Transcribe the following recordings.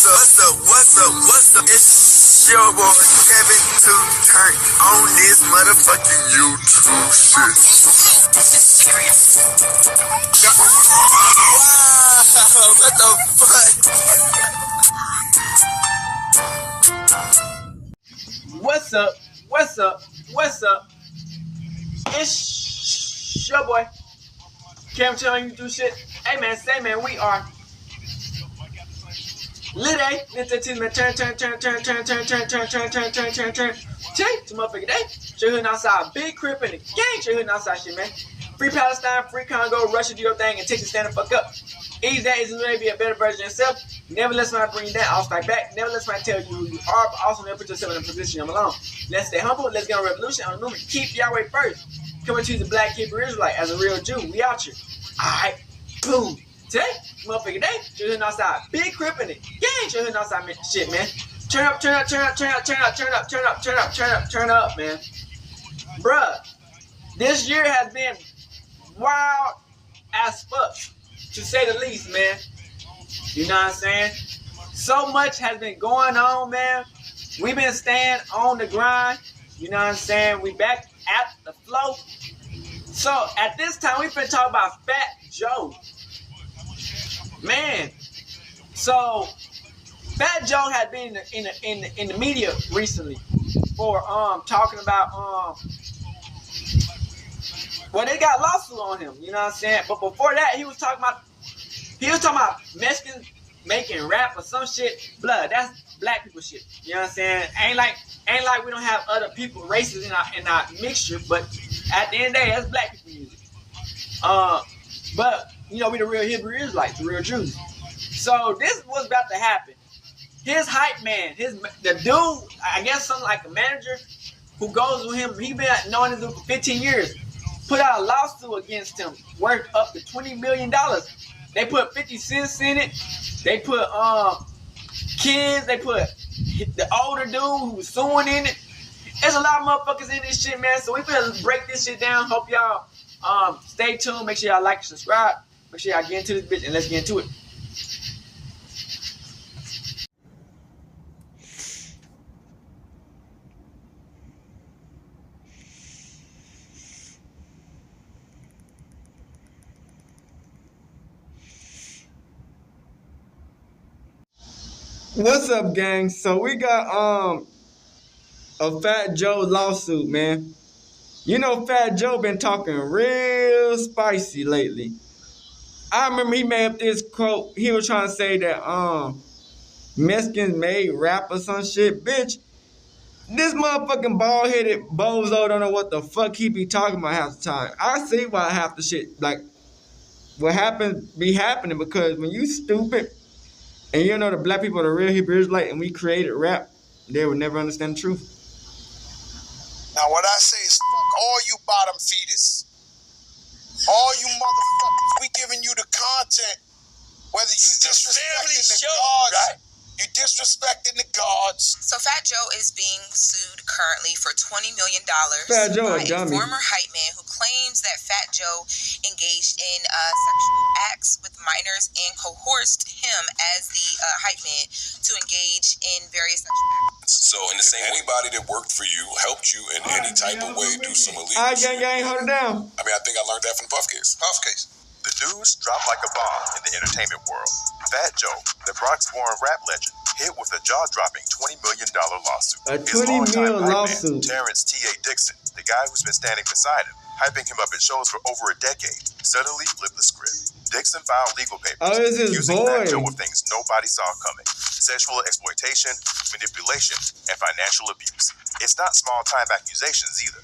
What's up? It's your boy Kevin to turn on this motherfucking YouTube shit. Wow, what the fuck? What's up? It's your boy Kevin telling you do shit. Hey man, say man, we are lit A. Turn to motherfucking day. Straight hood outside, big crib in the gang. Straight hood outside shit, man. Free Palestine, free Congo, Russia, do your thing, and Texas stand the fuck up. Ease that is maybe a better version of yourself. Never let somebody bring you down. I'll strike back. Never let somebody tell you who you are, but also never put yourself in a position of alone. Let's stay humble. Let's get on revolution. On movement. Keep Yahweh first. Coming to the Black Hebrew Israelite as a real Jew. We out here. Alright. Boom. Today, motherfucking day. Straight hood outside. Big crib in it. Gang. Straight hood outside, man. Shit, man. Turn up, man. Bruh. This year has been wild as fuck, to say the least, man. You know what I'm saying? So much has been going on, man. We've been staying on the grind. You know what I'm saying? We back at the flow. So at this time, we've been talking about Fat Joe. Man. So Fat Joe had been in the media recently for talking about well, they got a lawsuit on him, you know what I'm saying? But before that, he was talking about Mexicans making rap or some shit. Blood, that's black people shit. You know what I'm saying? Ain't like we don't have other people, races in our mixture, but at the end of the day, that's black people music. But you know, we the real Hebrew Israelites, the real Jews. So this was about to happen. His hype man, the dude, I guess something like a manager who goes with him, he been knowing this dude for 15 years. Put out a lawsuit against him worth up to $20 million. They put 50 cents in it. They put kids. They put the older dude who was suing in it. There's a lot of motherfuckers in this shit, man. So we better break this shit down. Hope y'all stay tuned. Make sure y'all like and subscribe. Make sure y'all get into this bitch and let's get into it. What's up, gang? So we got a Fat Joe lawsuit, man. You know, Fat Joe been talking real spicy lately. I remember he made up this quote. He was trying to say that Mexicans made rap or some shit. Bitch, this motherfucking bald-headed bozo don't know what the fuck he be talking about half the time. I see why half the shit, like, what happens be happening, because when you stupid and you know the black people are the real Hebrew Israelite and we created rap, they would never understand the truth. Now what I say is fuck all you bottom feeders. All you motherfuckers, we giving you the content. Whether you disrespecting the gods, right? You disrespecting the gods. So Fat Joe is being sued currently for $20 million Fat Joe, by a dummy. former hype man who claims that Fat Joe engaged in sexual acts with minors and coerced him as the hype man to engage in various sexual acts. So in the same anybody that worked for you, helped you in any type of way do some illegal shit. Gang, hold it down. I mean, I think I learned that from the Puff case. Puff case. The news dropped like a bomb in the entertainment world. Fat Joe, the Bronx-born rap legend, hit with a jaw-dropping $20 million lawsuit. A His $20 million longtime hype lawsuit. man, Terrence T.A. Dixon, the guy who's been standing beside him, hyping him up at shows for over a decade, suddenly flipped the script. Dixon filed legal papers accusing Fat Joe of things nobody saw coming: sexual exploitation, manipulation, and financial abuse. It's not small-time accusations either.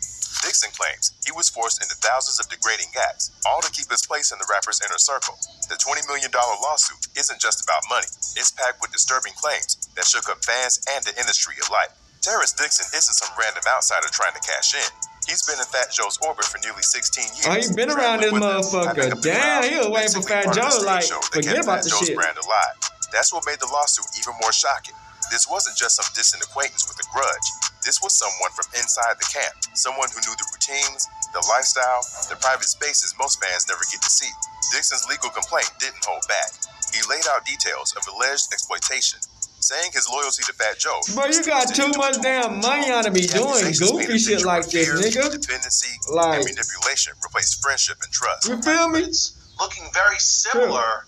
Dixon claims he was forced into thousands of degrading acts, all to keep his place in the rapper's inner circle. The $20 million lawsuit isn't just about money. It's packed with disturbing claims that shook up fans and the industry alike. Terrence Dixon isn't some random outsider trying to cash in. He's been in Fat Joe's orbit for nearly 16 years. Oh, he been around this motherfucker. Damn, he was waiting for Fat Joe to, like, forget about the shit. Brand alive. That's what made the lawsuit even more shocking. This wasn't just some distant acquaintance with a grudge. This was someone from inside the camp, someone who knew the routines, the lifestyle, the private spaces most fans never get to see. Dixon's legal complaint didn't hold back. He laid out details of alleged exploitation, saying his loyalty to Fat Joe. Bro, you got too much damn money on to be doing goofy shit like this, nigga. Dependency like, and manipulation replace friendship and trust. You feel me? It's looking very similar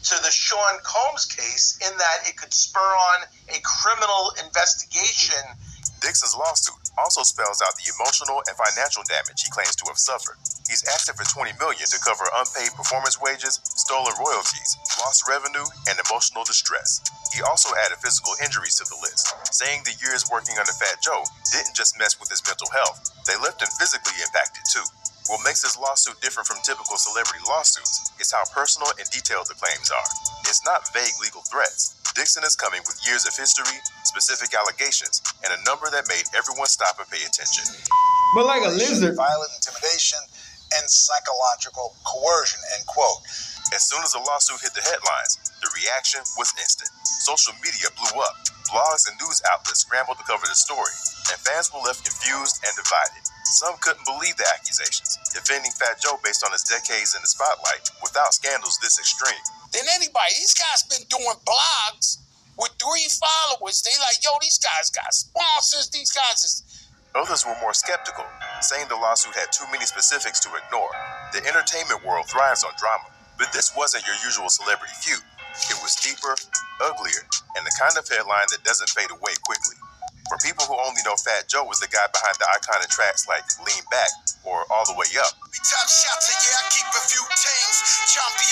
to the Sean Combs case in that it could spur on a criminal investigation. Dixon's lawsuit also spells out the emotional and financial damage he claims to have suffered. He's asking for $20 million to cover unpaid performance wages, stolen royalties, lost revenue, and emotional distress. He also added physical injuries to the list, saying the years working under Fat Joe didn't just mess with his mental health, they left him physically impacted too. What makes this lawsuit different from typical celebrity lawsuits is how personal and detailed the claims are. It's not vague legal threats. Dixon is coming with years of history, specific allegations, and a number that made everyone stop and pay attention. But like a lizard. Violent intimidation and psychological coercion, end quote. As soon as the lawsuit hit the headlines, the reaction was instant. Social media blew up. Blogs and news outlets scrambled to cover the story, and fans were left confused and divided. Some couldn't believe the accusations, defending Fat Joe based on his decades in the spotlight without scandals this extreme. Than anybody. These guys been doing blogs with 3 followers. They like, yo, these guys got sponsors. These guys is... Others were more skeptical, saying the lawsuit had too many specifics to ignore. The entertainment world thrives on drama, but this wasn't your usual celebrity feud. It was deeper, uglier, and the kind of headline that doesn't fade away quickly. For people who only know Fat Joe was the guy behind the iconic tracks like Lean Back or All the Way Up. We top shots, yeah, I keep a few things.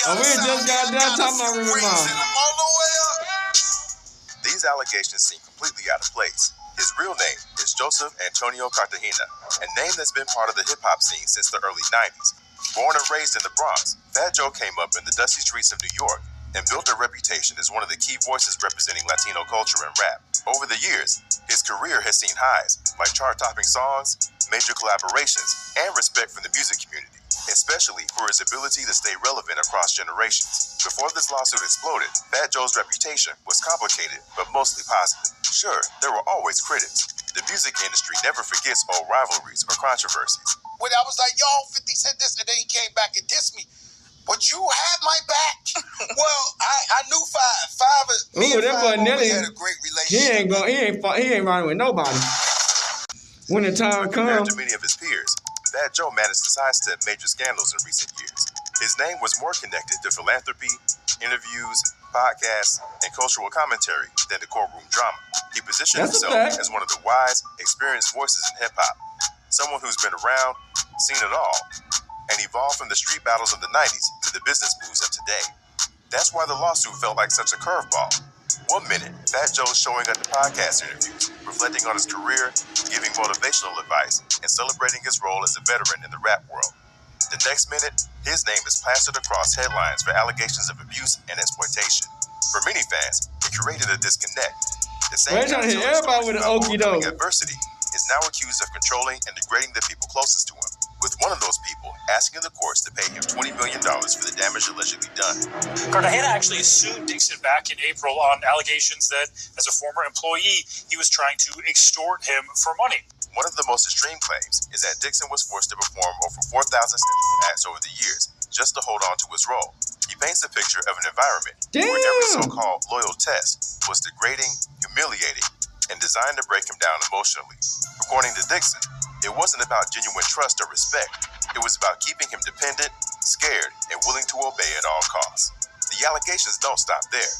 Oh, we just got done talking about River Mom. These allegations seem completely out of place. His real name is Joseph Antonio Cartagena, a name that's been part of the hip-hop scene since the early 90s. Born and raised in the Bronx, Fat Joe came up in the dusty streets of New York and built a reputation as one of the key voices representing Latino culture and rap. Over the years, his career has seen highs, like chart-topping songs, major collaborations, and respect from the music community, especially for his ability to stay relevant across generations. Before this lawsuit exploded, Fat Joe's reputation was complicated, but mostly positive. Sure, there were always critics. The music industry never forgets old rivalries or controversies. When I was like, yo, 50 said this, and then he came back and dissed me. But you had my back. Well, I knew Five. Ooh, that boy Nelly, had a great relationship. He ain't riding with nobody. When the time Compared comes. to many of his peers, Fat Joe managed to sidestep major scandals in recent years. His name was more connected to philanthropy, interviews, podcasts, and cultural commentary than the courtroom drama. He positioned himself as one of the wise, experienced voices in hip-hop, someone who's been around, seen it all, and evolved from the street battles of the 90s to the business moves of today. That's why the lawsuit felt like such a curveball. One minute, Fat Joe's showing up to podcast interviews, reflecting on his career, giving motivational advice, and celebrating his role as a veteran in the rap world. The next minute, his name is plastered across headlines for allegations of abuse and exploitation. For many fans, it created a disconnect. The same guy telling stories about overcoming adversity is now accused of controlling and degrading the people closest to him, with one of those people asking the courts to pay him $20 million for the damage allegedly done. Cartagena actually sued Dixon back in April on allegations that, as a former employee, he was trying to extort him for money. One of the most extreme claims is that Dixon was forced to perform over 4,000 sexual acts over the years just to hold on to his role. He paints a picture of an environment where every so-called loyal test was degrading, humiliating, and designed to break him down emotionally. According to Dixon, it wasn't about genuine trust or respect. It was about keeping him dependent, scared, and willing to obey at all costs. The allegations don't stop there.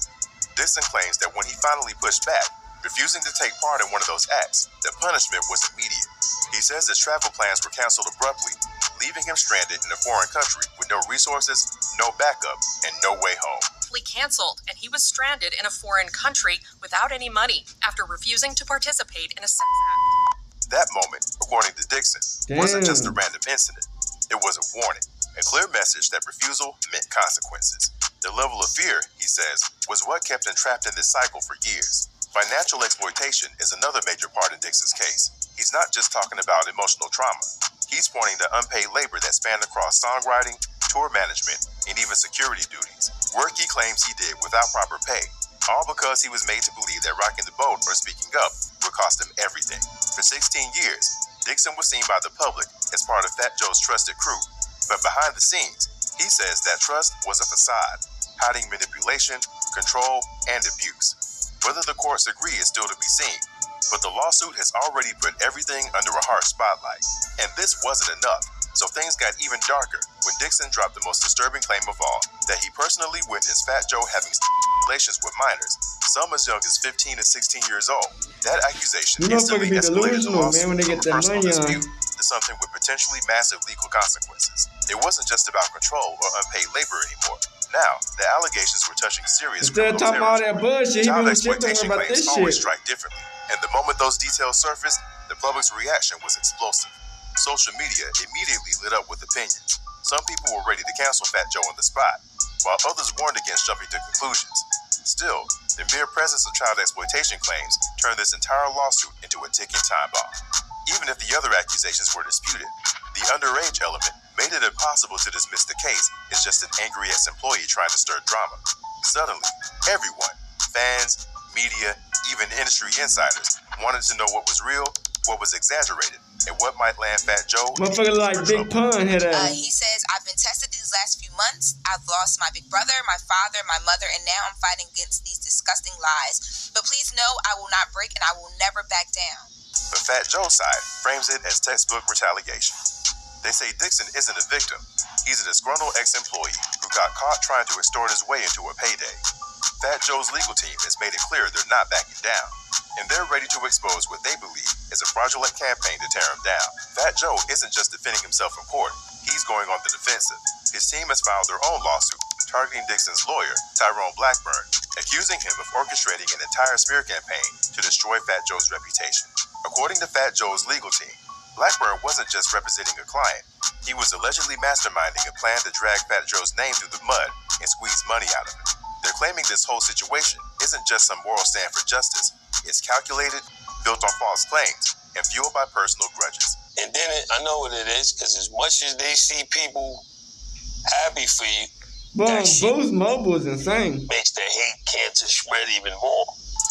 Dixon claims that when he finally pushed back, refusing to take part in one of those acts, the punishment was immediate. He says his travel plans were canceled abruptly, leaving him stranded in a foreign country with no resources, no backup, and no way home. Canceled, and he was stranded in a foreign country without any money after refusing to participate in a sex act. That moment, according to Dixon, wasn't just a random incident. It was a warning, a clear message that refusal meant consequences. The level of fear, he says, was what kept him trapped in this cycle for years. Financial exploitation is another major part in Dixon's case. He's not just talking about emotional trauma. He's pointing to unpaid labor that spanned across songwriting, tour management, and even security duties. Work he claims he did without proper pay, all because he was made to believe that rocking the boat or speaking up would cost him everything. For 16 years, Dixon was seen by the public as part of Fat Joe's trusted crew, but behind the scenes, he says that trust was a facade, hiding manipulation, control, and abuse. Whether the courts agree is still to be seen, but the lawsuit has already put everything under a harsh spotlight. And this wasn't enough, so things got even darker when Dixon dropped the most disturbing claim of all, that he personally witnessed Fat Joe having relations with minors, some as young as 15 and 16 years old. That accusation instantly escalated the lawsuit from a personal dispute to something with potentially massive legal consequences. It wasn't just about control or unpaid labor anymore. Now, the allegations were touching serious criminal territory. Child exploitation claims always strike differently, and the moment those details surfaced, the public's reaction was explosive. Social media immediately lit up with opinions. Some people were ready to cancel Fat Joe on the spot, while others warned against jumping to conclusions. Still, the mere presence of child exploitation claims turned this entire lawsuit into a ticking time bomb. Even if the other accusations were disputed, the underage element made it impossible to dismiss the case as just an angry ex-employee trying to stir drama. Suddenly, everyone, fans, media, even industry insiders, wanted to know what was real, what was exaggerated, and what might land Fat Joe. Motherfucker like Big Pun hit ass. He says, I've been tested these last few months. I've lost my big brother, my father, my mother, and now I'm fighting against these disgusting lies. But please know I will not break and I will never back down. The Fat Joe side frames it as textbook retaliation. They say Dixon isn't a victim. He's a disgruntled ex-employee who got caught trying to extort his way into a payday. Fat Joe's legal team has made it clear they're not backing down, and they're ready to expose what they believe is a fraudulent campaign to tear him down. Fat Joe isn't just defending himself in court, he's going on the defensive. His team has filed their own lawsuit targeting Dixon's lawyer, Tyrone Blackburn, accusing him of orchestrating an entire smear campaign to destroy Fat Joe's reputation. According to Fat Joe's legal team, Blackburn wasn't just representing a client, he was allegedly masterminding a plan to drag Fat Joe's name through the mud and squeeze money out of it. They're claiming this whole situation isn't just some moral stand for justice. It's calculated, built on false claims, and fueled by personal grudges. And then I know what it is, because as much as they see people happy for you, Boost Mobile is insane. Makes the hate cancer spread even more.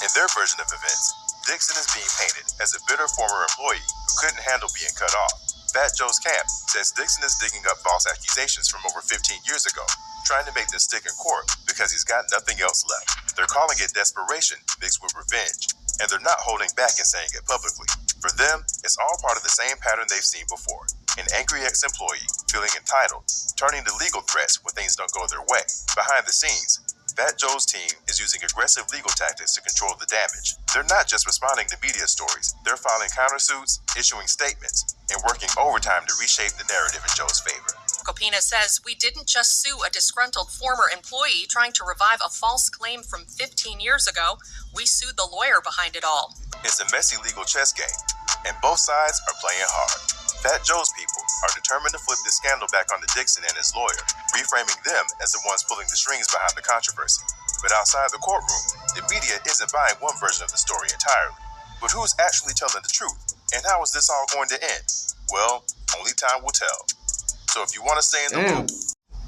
In their version of events, Dixon is being painted as a bitter former employee who couldn't handle being cut off. Fat Joe's camp says Dixon is digging up false accusations from over 15 years ago, trying to make them stick in court because he's got nothing else left. They're calling it desperation mixed with revenge, and they're not holding back in saying it publicly. For them, it's all part of the same pattern they've seen before. An angry ex-employee feeling entitled, turning to legal threats when things don't go their way. Behind the scenes, Fat Joe's team is using aggressive legal tactics to control the damage. They're not just responding to media stories, they're filing countersuits, issuing statements, and working overtime to reshape the narrative in Joe's favor. Copina says, we didn't just sue a disgruntled former employee trying to revive a false claim from 15 years ago. We sued the lawyer behind it all. It's a messy legal chess game, and both sides are playing hard. Fat Joe's people are determined to flip this scandal back onto Dixon and his lawyer, reframing them as the ones pulling the strings behind the controversy. But outside the courtroom, the media isn't buying one version of the story entirely. But who's actually telling the truth? And how is this all going to end? Well, only time will tell. So if you want to stay in the loop.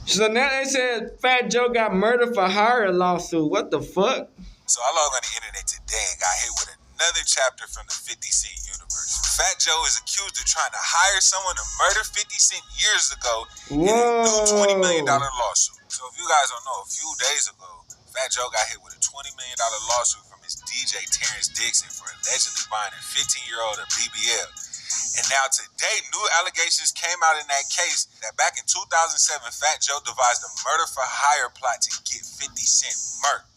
So now they said Fat Joe got murdered for hire lawsuit. What the fuck? So I logged on the internet today and got hit with another chapter from the 50 Cent universe. Fat Joe is accused of trying to hire someone to murder 50 Cent years ago in a new $20 million lawsuit. So if you guys don't know, a few days ago, Fat Joe got hit with a $20 million lawsuit from his DJ Terrence Dixon for allegedly buying a 15-year-old a BBL. And now today, new allegations came out in that case that back in 2007, Fat Joe devised a murder-for-hire plot to get 50 Cent murked.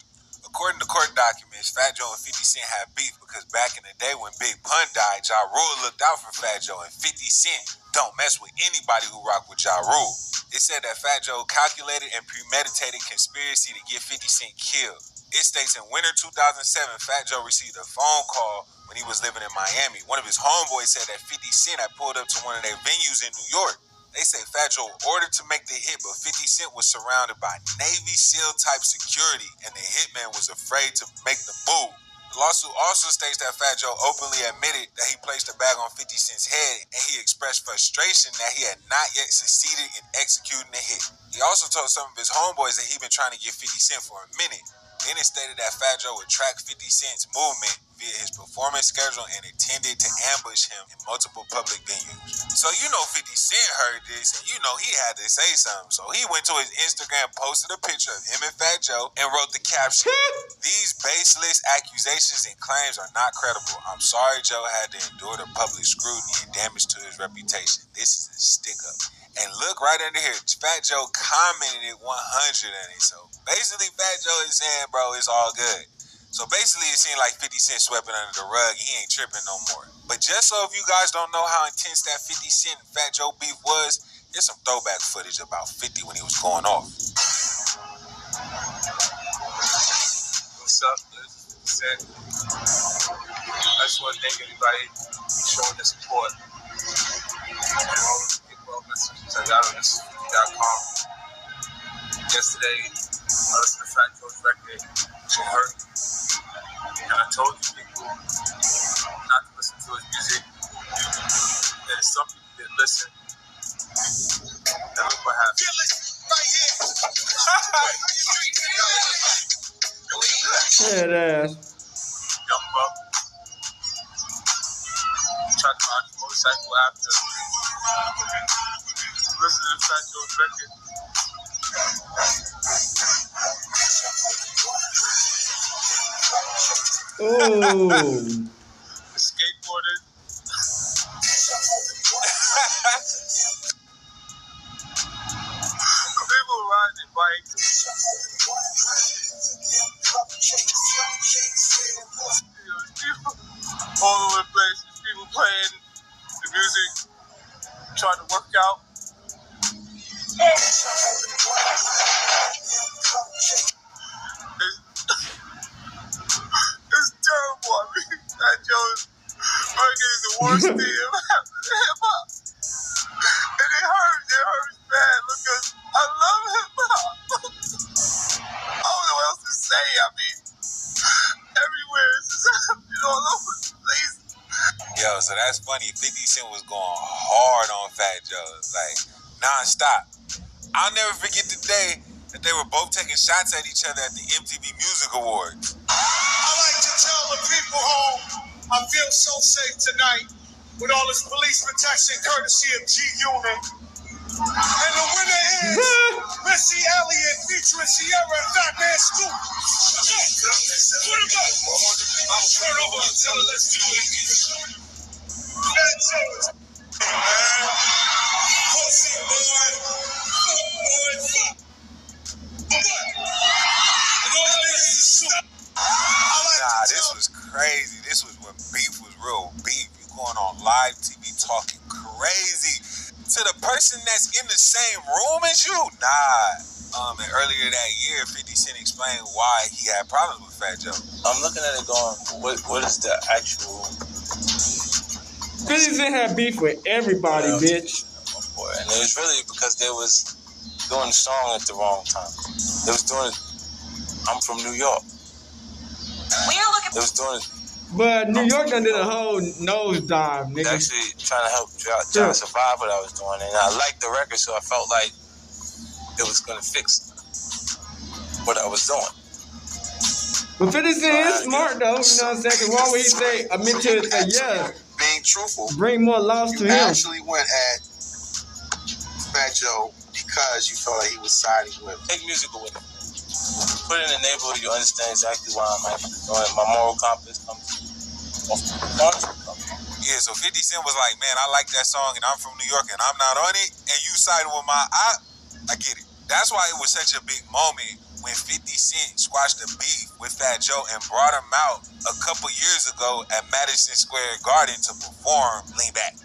According to court documents, Fat Joe and 50 Cent had beef because back in the day when Big Pun died, Ja Rule looked out for Fat Joe, and 50 Cent don't mess with anybody who rock with Ja Rule. It said that Fat Joe calculated and premeditated conspiracy to get 50 Cent killed. It states in winter 2007, Fat Joe received a phone call when he was living in Miami. One of his homeboys said that 50 Cent had pulled up to one of their venues in New York. They say Fat Joe ordered to make the hit, but 50 Cent was surrounded by Navy SEAL-type security, and the hitman was afraid to make the move. The lawsuit also states that Fat Joe openly admitted that he placed a bag on 50 Cent's head, and he expressed frustration that he had not yet succeeded in executing the hit. He also told some of his homeboys that he'd been trying to get 50 Cent for a minute. Then it stated that Fat Joe would track 50 Cent's movement via his performance schedule and intended to ambush him in multiple public venues. So 50 Cent heard this, and he had to say something. So he went to his Instagram, posted a picture of him and Fat Joe, and wrote the caption, "These baseless accusations and claims are not credible. I'm sorry Joe had to endure the public scrutiny and damage to his reputation. This is a stick-up." And look right under here, Fat Joe commented it 100 on it. So basically, Fat Joe is saying, bro, it's all good. So basically, it seemed like 50 Cent swept it under the rug. He ain't tripping no more. But just so if you guys don't know how intense that 50 Cent and Fat Joe beef was, here's some throwback footage about 50 when he was going off. What's up? This is 50 Cent. I just want to thank everybody for showing the support. I got on this 50.com. Yesterday, I listened to Fat Joe's record, It Hurt. And I told you people not to listen to his music. There's some people that listen. And look what happened. Yeah, Young buck. Tried to ride a motorcycle after. Listen to Fat Joe's record. Oh. Skateboarding. People riding their bikes. People all over the place. People playing the music, trying to work out. It's terrible. I mean, Fat Joe's record is the worst thing ever happened to hip-hop. And it hurts bad because I love hip-hop. I don't know what else to say. I mean, everywhere it's just happening all over the place. Yo, so that's funny. 50 Cent was going hard on Fat Joe, like non-stop. I'll never forget the day that they were both taking shots at each other at the MTV Music Awards. I like to tell the people home, I feel so safe tonight with all this police protection courtesy of G-Unit. And the winner is Missy Elliott featuring Sierra and Fat Man Scoop. Put him up. I'll turn over and tell her, let's do it. Fat Joe. Pussy boy. Nah, this was crazy. This was when beef was real beef. You going on live TV talking crazy to the person that's in the same room as you? Nah. And earlier that year, 50 Cent explained why he had problems with Fat Joe. I'm looking at it going, what is the actual... 50 Cent had beef with everybody, bitch. And it was really because they was doing the song at the wrong time. They was doing it. I'm from New York. We are looking. They was doing it. But New York done did a whole nosedive, nigga. Actually trying to help John survive what I was doing. And I liked the record, so I felt like it was going to fix what I was doing. But 50 Cent is smart, though. You know what I'm saying? Because why would he say, admit to it, say, yeah. Being truthful. Bring more loss to him. You actually went at Fat Joe because you felt like he was siding with him. Take musical with him. Put it in the neighborhood, you understand exactly why I'm actually doing it. My moral compass comes off the country. Yeah, so 50 Cent was like, man, I like that song and I'm from New York and I'm not on it. And you siding with I get it. That's why it was such a big moment when 50 Cent squashed the beef with Fat Joe and brought him out a couple years ago at Madison Square Garden to perform Lean Back.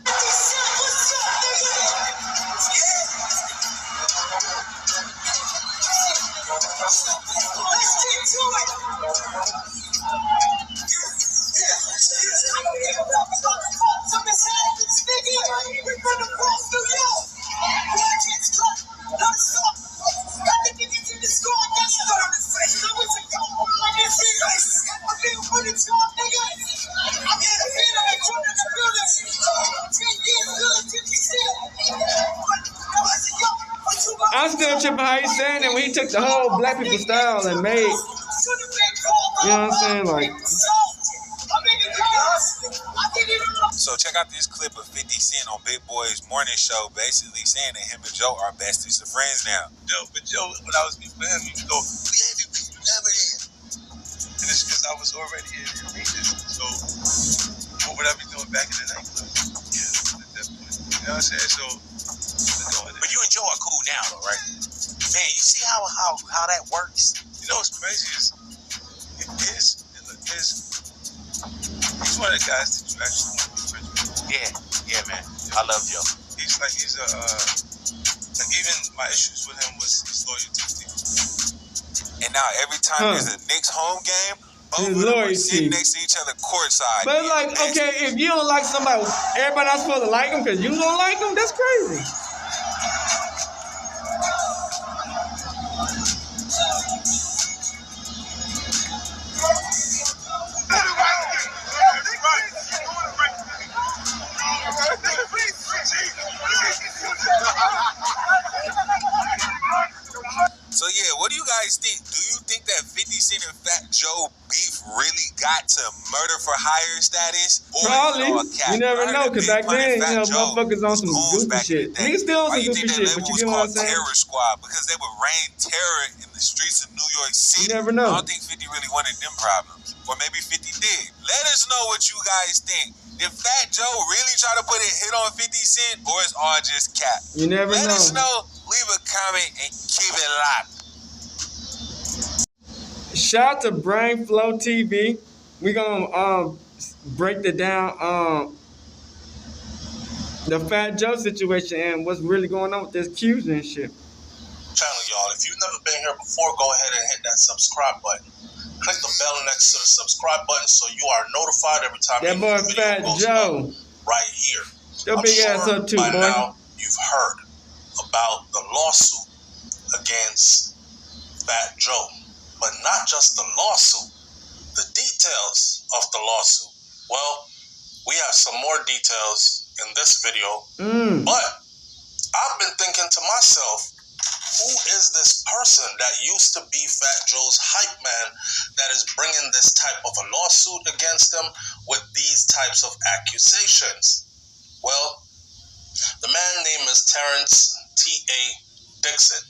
I'm still tripping how he's saying it when he took the whole black people style and made, you know what I'm saying, like, So check out this clip of 50 Cent on Big Boy's morning show, basically saying that him and Joe are besties of friends now. But Joe, when I was with him, he would go, "We have you, you never in." And it's because I was already in Regis. So what would I be doing back in the nightclub? Yeah, at that point. You know what I'm saying? So, but you and Joe are cool now, though, right? Man, you see how that works? You know what's crazy is he's one of the guys that you actually want to be friends with. Yeah, man. I love Joe. He's like even my issues with him was his loyalty. And now every time there's a Knicks home game, both of them are sitting next to each other courtside. But like, okay, if you don't like somebody, everybody not supposed to like them because you don't like them? That's crazy. So yeah, what do you guys think? Do you think that 50 Cent and Fat Joe beef really got to murder for hire status? Or probably. You never know, because back then, motherfuckers on some goofy shit. Niggas still on some goofy shit, but you get what I'm saying? Terror Squad, because they would rain terror in the streets of New York City. You never know. I don't think 50 really wanted them problems. Or maybe 50 did. Let us know what you guys think. Did Fat Joe really try to put a hit on 50 Cent, or is all just cap? You never know. Let us know. Leave a comment and keep it locked. Shout out to Brain Flow TV. We're gonna break it down the Fat Joe situation and what's really going on with this Q's and shit. Channel, y'all. If you've never been here before, go ahead and hit that subscribe button. Click the bell next to the subscribe button so you are notified every time that boy Fat Joe right here. Your big ass up too, boy. Now you've heard about the lawsuit against Fat Joe. But not just the lawsuit, the details of the lawsuit. Well, we have some more details in this video, but I've been thinking to myself, who is this person that used to be Fat Joe's hype man that is bringing this type of a lawsuit against him with these types of accusations? Well, the man name is Terrence T.A. Dixon.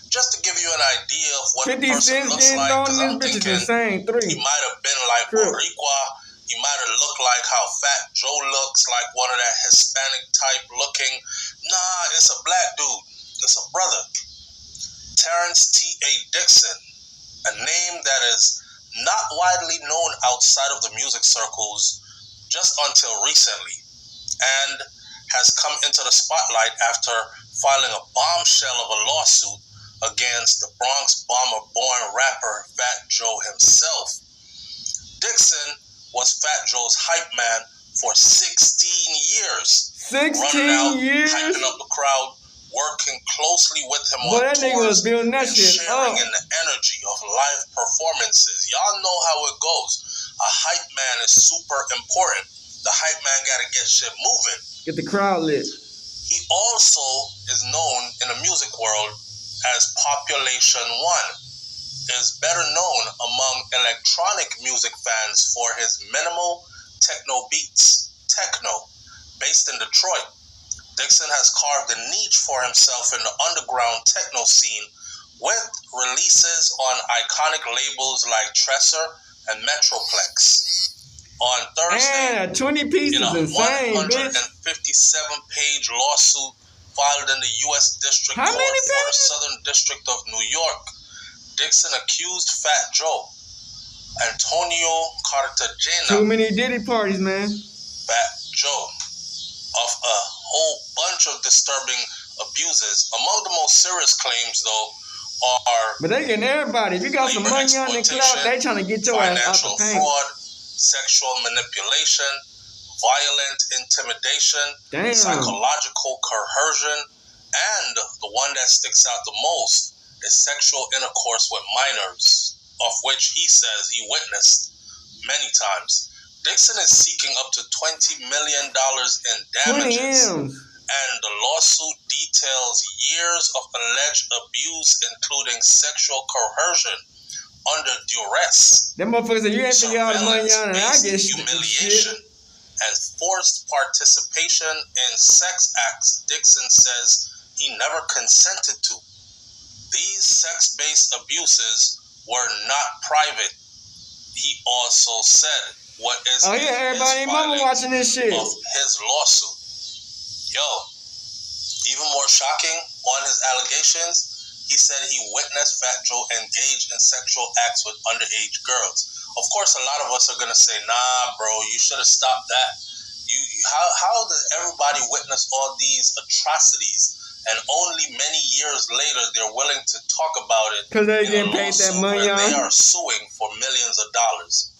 Just to give you an idea of what the person looks like, because I'm thinking he might have been like Boricua. He might have looked like how Fat Joe looks, like one of that Hispanic type looking. Nah, it's a black dude. It's a brother. Terrence T.A. Dixon, a name that is not widely known outside of the music circles just until recently, and has come into the spotlight after filing a bombshell of a lawsuit against the Bronx Bomber-born rapper Fat Joe himself. Dixon was Fat Joe's hype man for 16 years. 16 years? Hyping up the crowd, working closely with him on that nigga was building that shit sharing in the energy of live performances. Y'all know how it goes. A hype man is super important. The hype man gotta get shit moving. Get the crowd lit. He also is known in the music world as Population One, is better known among electronic music fans for his minimal techno beats, techno. Based in Detroit, Dixon has carved a niche for himself in the underground techno scene with releases on iconic labels like Tresor and Metroplex. On Thursday, 20 pieces in a insane, 157-page lawsuit filed in the U.S. District Court for the Southern District of New York, Dixon accused Fat Joe, Antonio Cartagena, too many Diddy parties, man, Fat Joe, of a whole bunch of disturbing abuses. Among the most serious claims, though, are but they getting everybody. If you got some money on the clout, they trying to get your ass out the paint. Fraud, sexual manipulation, violent intimidation, psychological coercion, and the one that sticks out the most is sexual intercourse with minors, of which he says he witnessed many times. Dixon is seeking up to $20 million in damages, and the lawsuit details years of alleged abuse, including sexual coercion under duress, them motherfuckers say you ain't figure all the money on and I get humiliation, and forced participation in sex acts Dixon says he never consented to. These sex-based abuses were not private. He also said what is everybody mama watching this shit of his lawsuit. Yo, even more shocking on his allegations, he said he witnessed Fat Joe engage in sexual acts with underage girls. Of course, a lot of us are gonna say, "Nah, bro, you should have stopped that." How does everybody witness all these atrocities and only many years later they're willing to talk about it? Because they getting paid that money on. They are suing for millions of dollars.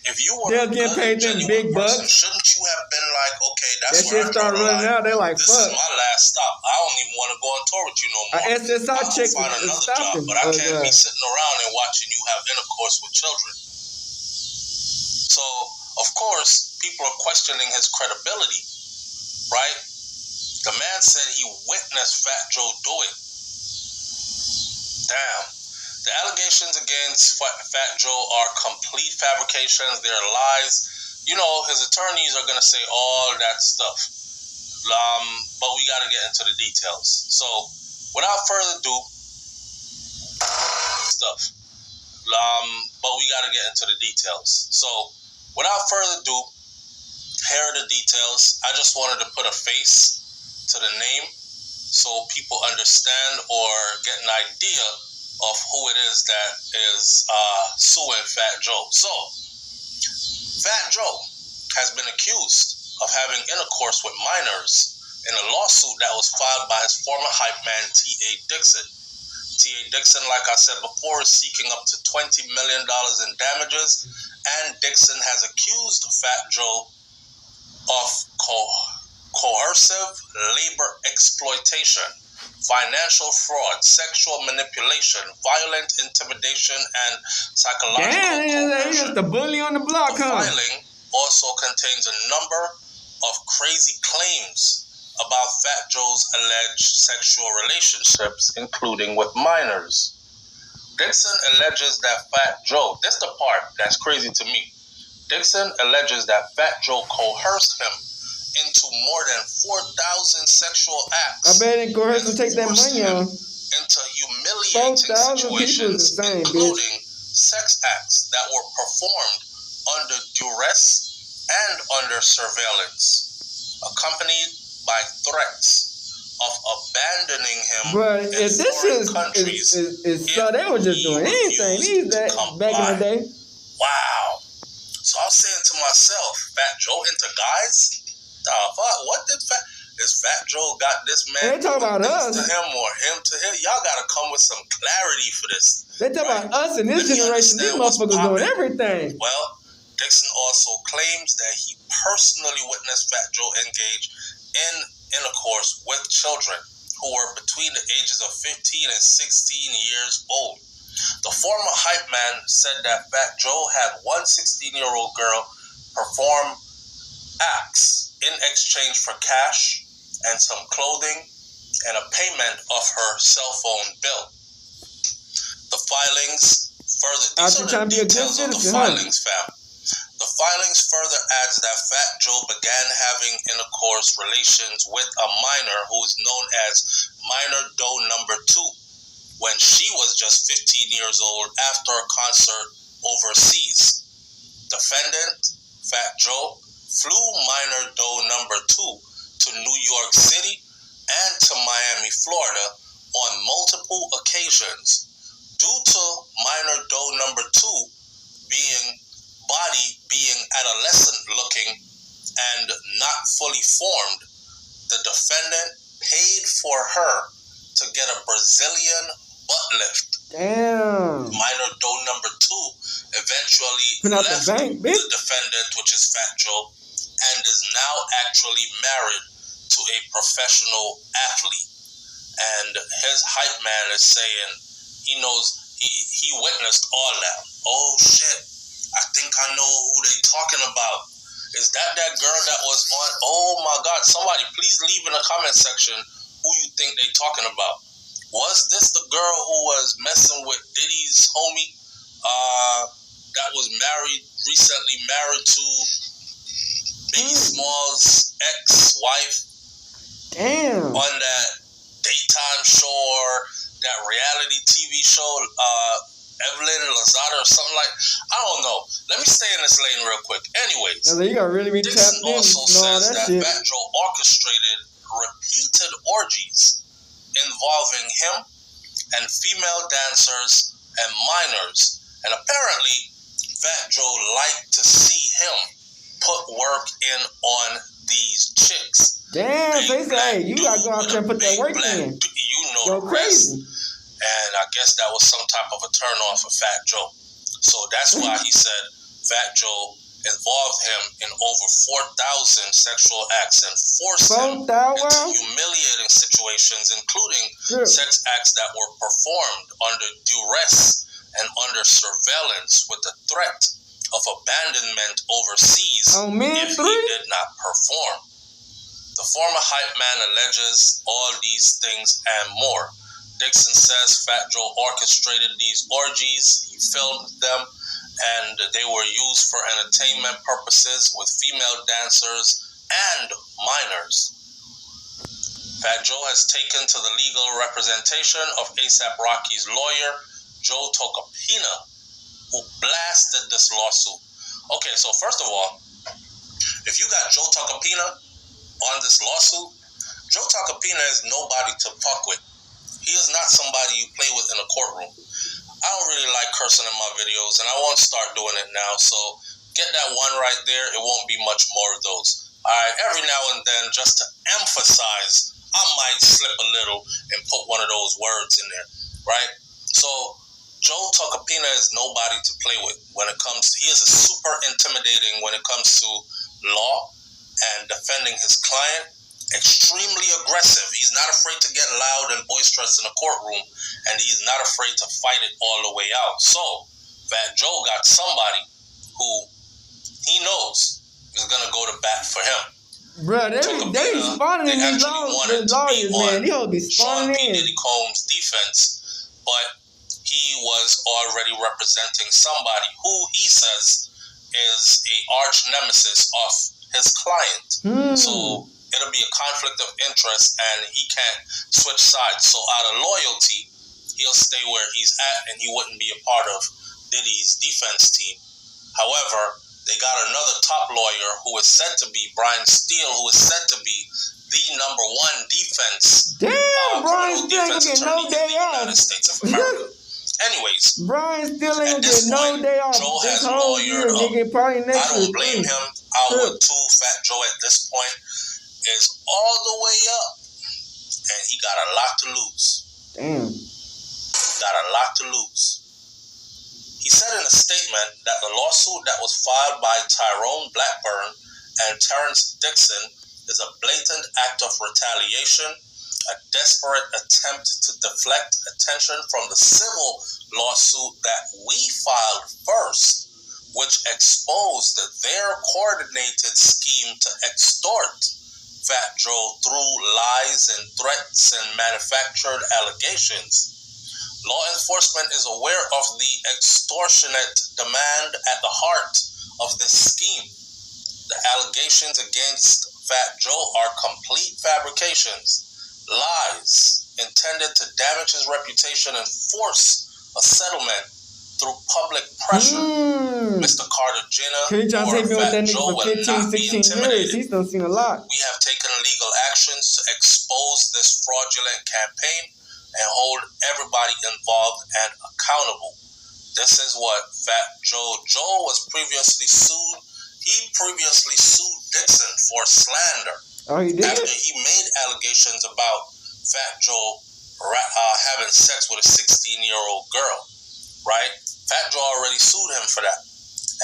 If you were they're getting paid them big bucks, shouldn't you have been like, okay, that's that shit start running out. They're like, this fuck. This is my last stop. I don't even want to go on tour with you no more. SSI chick find another job, but I can't be sitting around and watching you have intercourse with children. So, of course, people are questioning his credibility, right? The man said he witnessed Fat Joe do it. Damn. The allegations against Fat Joe are complete fabrications. They're lies. You know, his attorneys are going to say all that stuff. But we got to get into the details. So, without further ado, here are the details. I just wanted to put a face to the name so people understand or get an idea of who it is that is suing Fat Joe. So, Fat Joe has been accused of having intercourse with minors in a lawsuit that was filed by his former hype man, T.A. Dixon. T.A. Dixon, like I said before, is seeking up to $20 million in damages, and Dixon has accused Fat Joe of coercive labor exploitation, financial fraud, sexual manipulation, violent intimidation, and psychological coercion. The bully on the block, The filing also contains a number of crazy claims about Fat Joe's alleged sexual relationships, including with minors. Dixon alleges that Fat Joe, this is the part that's crazy to me. Dixon alleges that Fat Joe coerced him into more than 4,000 sexual acts. I bet it coerced him to take that money on. Into humiliating situations, including sex acts that were performed under duress and under surveillance, accompanied by threats of abandoning him in foreign countries. So they were just doing anything. Back in the day. Wow. So I was saying to myself, Fat Joe into guys? What did Fat Joe got this man? They talk about us. To him or him to him? Y'all gotta come with some clarity for this. They talk about us in this generation. These motherfuckers doing everything. Well, Dixon also claims that he personally witnessed Fat Joe engage in intercourse with children who were between the ages of 15 and 16 years old. The former hype man said that Fat Joe had one 16-year-old girl perform acts in exchange for cash and some clothing and a payment of her cell phone bill. The filings further, these are the details of the filings, fam. The filings further adds that Fat Joe began having intercourse relations with a minor who is known as Minor Doe number 2 when she was just 15 years old after a concert overseas. Defendant Fat Joe flew Minor Doe number 2 to New York City and to Miami, Florida on multiple occasions. Due to Minor Doe number 2 being adolescent looking and not fully formed, the defendant paid for her to get a Brazilian butt lift. Damn. Minor Doe number 2 eventually left the defendant, which is Fat Joe, and is now actually married to a professional athlete. And his hype man is saying he knows, he witnessed all that. Oh shit, I think I know who they talking about. Is that girl that was on? Oh my God, somebody please leave in the comment section who you think they talking about. Was this the girl who was messing with Diddy's homie that was recently married to Biggie Smalls' ex-wife. Damn. On that daytime show or that reality TV show, Evelyn Lozada or something like. I don't know. Let me stay in this lane real quick. Anyways, you gotta really be Dixon tapped in. also says that shit. Fat Joe orchestrated repeated orgies involving him and female dancers and minors, and apparently Fat Joe liked to see him put work in on these chicks. Damn, they say, you gotta go out there and put that work in. You know go the crazy. rest. And I guess that was some type of a turn on for Fat Joe. So that's why he said Fat Joe involved him in over 4,000 sexual acts and forced him into humiliating situations, including sex acts that were performed under duress and under surveillance with the threat of abandonment overseas if he did not perform. The former hype man alleges all these things and more. Dixon says Fat Joe orchestrated these orgies, he filmed them, and they were used for entertainment purposes with female dancers and minors. Fat Joe has taken to the legal representation of A$AP Rocky's lawyer, Joe Tocopina, who blasted this lawsuit. Okay, so first of all, if you got Joe Tocopina on this lawsuit, Joe Tocopina is nobody to fuck with. He is not somebody you play with in a courtroom. I don't really like cursing in my videos, and I won't start doing it now, so get that one right there. It won't be much more of those. Alright, every now and then, just to emphasize, I might slip a little and put one of those words in there, right? So, Joe Tocopina is nobody to play with when it comes to, he is super intimidating when it comes to law and defending his client. Extremely aggressive. He's not afraid to get loud and boisterous in a courtroom, and he's not afraid to fight it all the way out. So, Fat Joe got somebody who he knows is going to go to bat for him. Bruh, they spawning in these lawyers, man. They'll be spawning in. Sean P. Diddy Combs' defense, but he was already representing somebody who he says is a arch nemesis of his client. So, it'll be a conflict of interest, and he can't switch sides. So out of loyalty, he'll stay where he's at, and he wouldn't be a part of Diddy's defense team. However, they got another top lawyer who is said to be Brian Steele, who is said to be the number one defense Brian Steele ain't get no day off. United States of America. Anyways, Brian Steele ain't get no day off. Joe has lawyered up. I don't blame him. I would too. Fat Joe at this point is all the way up, and he got a lot to lose. Damn. Got a lot to lose. He said in a statement that the lawsuit that was filed by Tyrone Blackburn and Terrence Dixon is a blatant act of retaliation, a desperate attempt to deflect attention from the civil lawsuit that we filed first, which exposed their coordinated scheme to extort Fat Joe through lies and threats and manufactured allegations. Law enforcement is aware of the extortionate demand at the heart of this scheme. The allegations against Fat Joe are complete fabrications, lies intended to damage his reputation and force a settlement through public pressure. Mr. Carter Jenner or Fat Joe will not be intimidated. He's done seen a lot. We have taken legal actions to expose this fraudulent campaign and hold everybody involved and accountable. This is what Fat Joe. Joe was previously sued. He previously sued Dixon for slander. Oh, he did? After he made allegations about Fat Joe having sex with a 16-year-old girl, right? Fat Joe already sued him for that.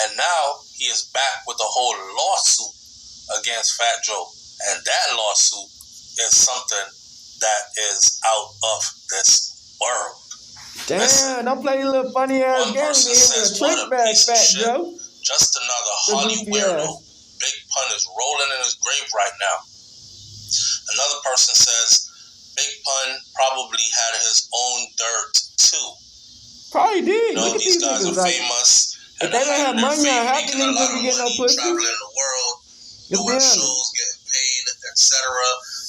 And now he is back with a whole lawsuit against Fat Joe. And that lawsuit is something that is out of this world. Damn, listen, don't play a little funny ass game. One person says, what a piece of shit. Joe. Just another Holly weirdo. Big Pun is rolling in his grave right now. Another person says, Big Pun probably had his own dirt too. Probably did. You know, these guys are famous. If they don't have money, how can they be getting no pussy? Traveling the world. doing shows, getting paid, etc.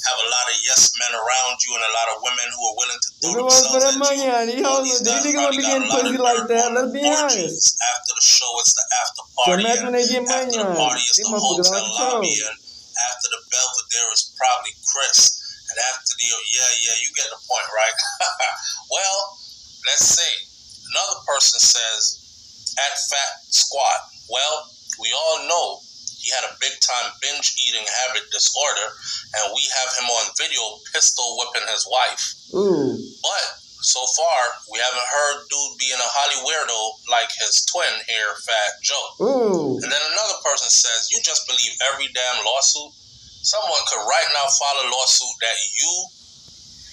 Have a lot of yes men around you and a lot of women who are willing to throw themselves at you. All these guys probably got a lot of nerve on orgies. After the show, it's the after party. And after the party, it's the hotel lobby. And after the Belvedere, it's probably Chris. And after the, you get the point, right? Well, let's see. Another person says, at Fat Squad, well, we all know he had a big-time binge-eating habit disorder, and we have him on video pistol whipping his wife. Ooh. But so far, we haven't heard dude being a Holly weirdo like his twin here, Fat Joe. Ooh. And then another person says, you just believe every damn lawsuit? Someone could right now file a lawsuit that you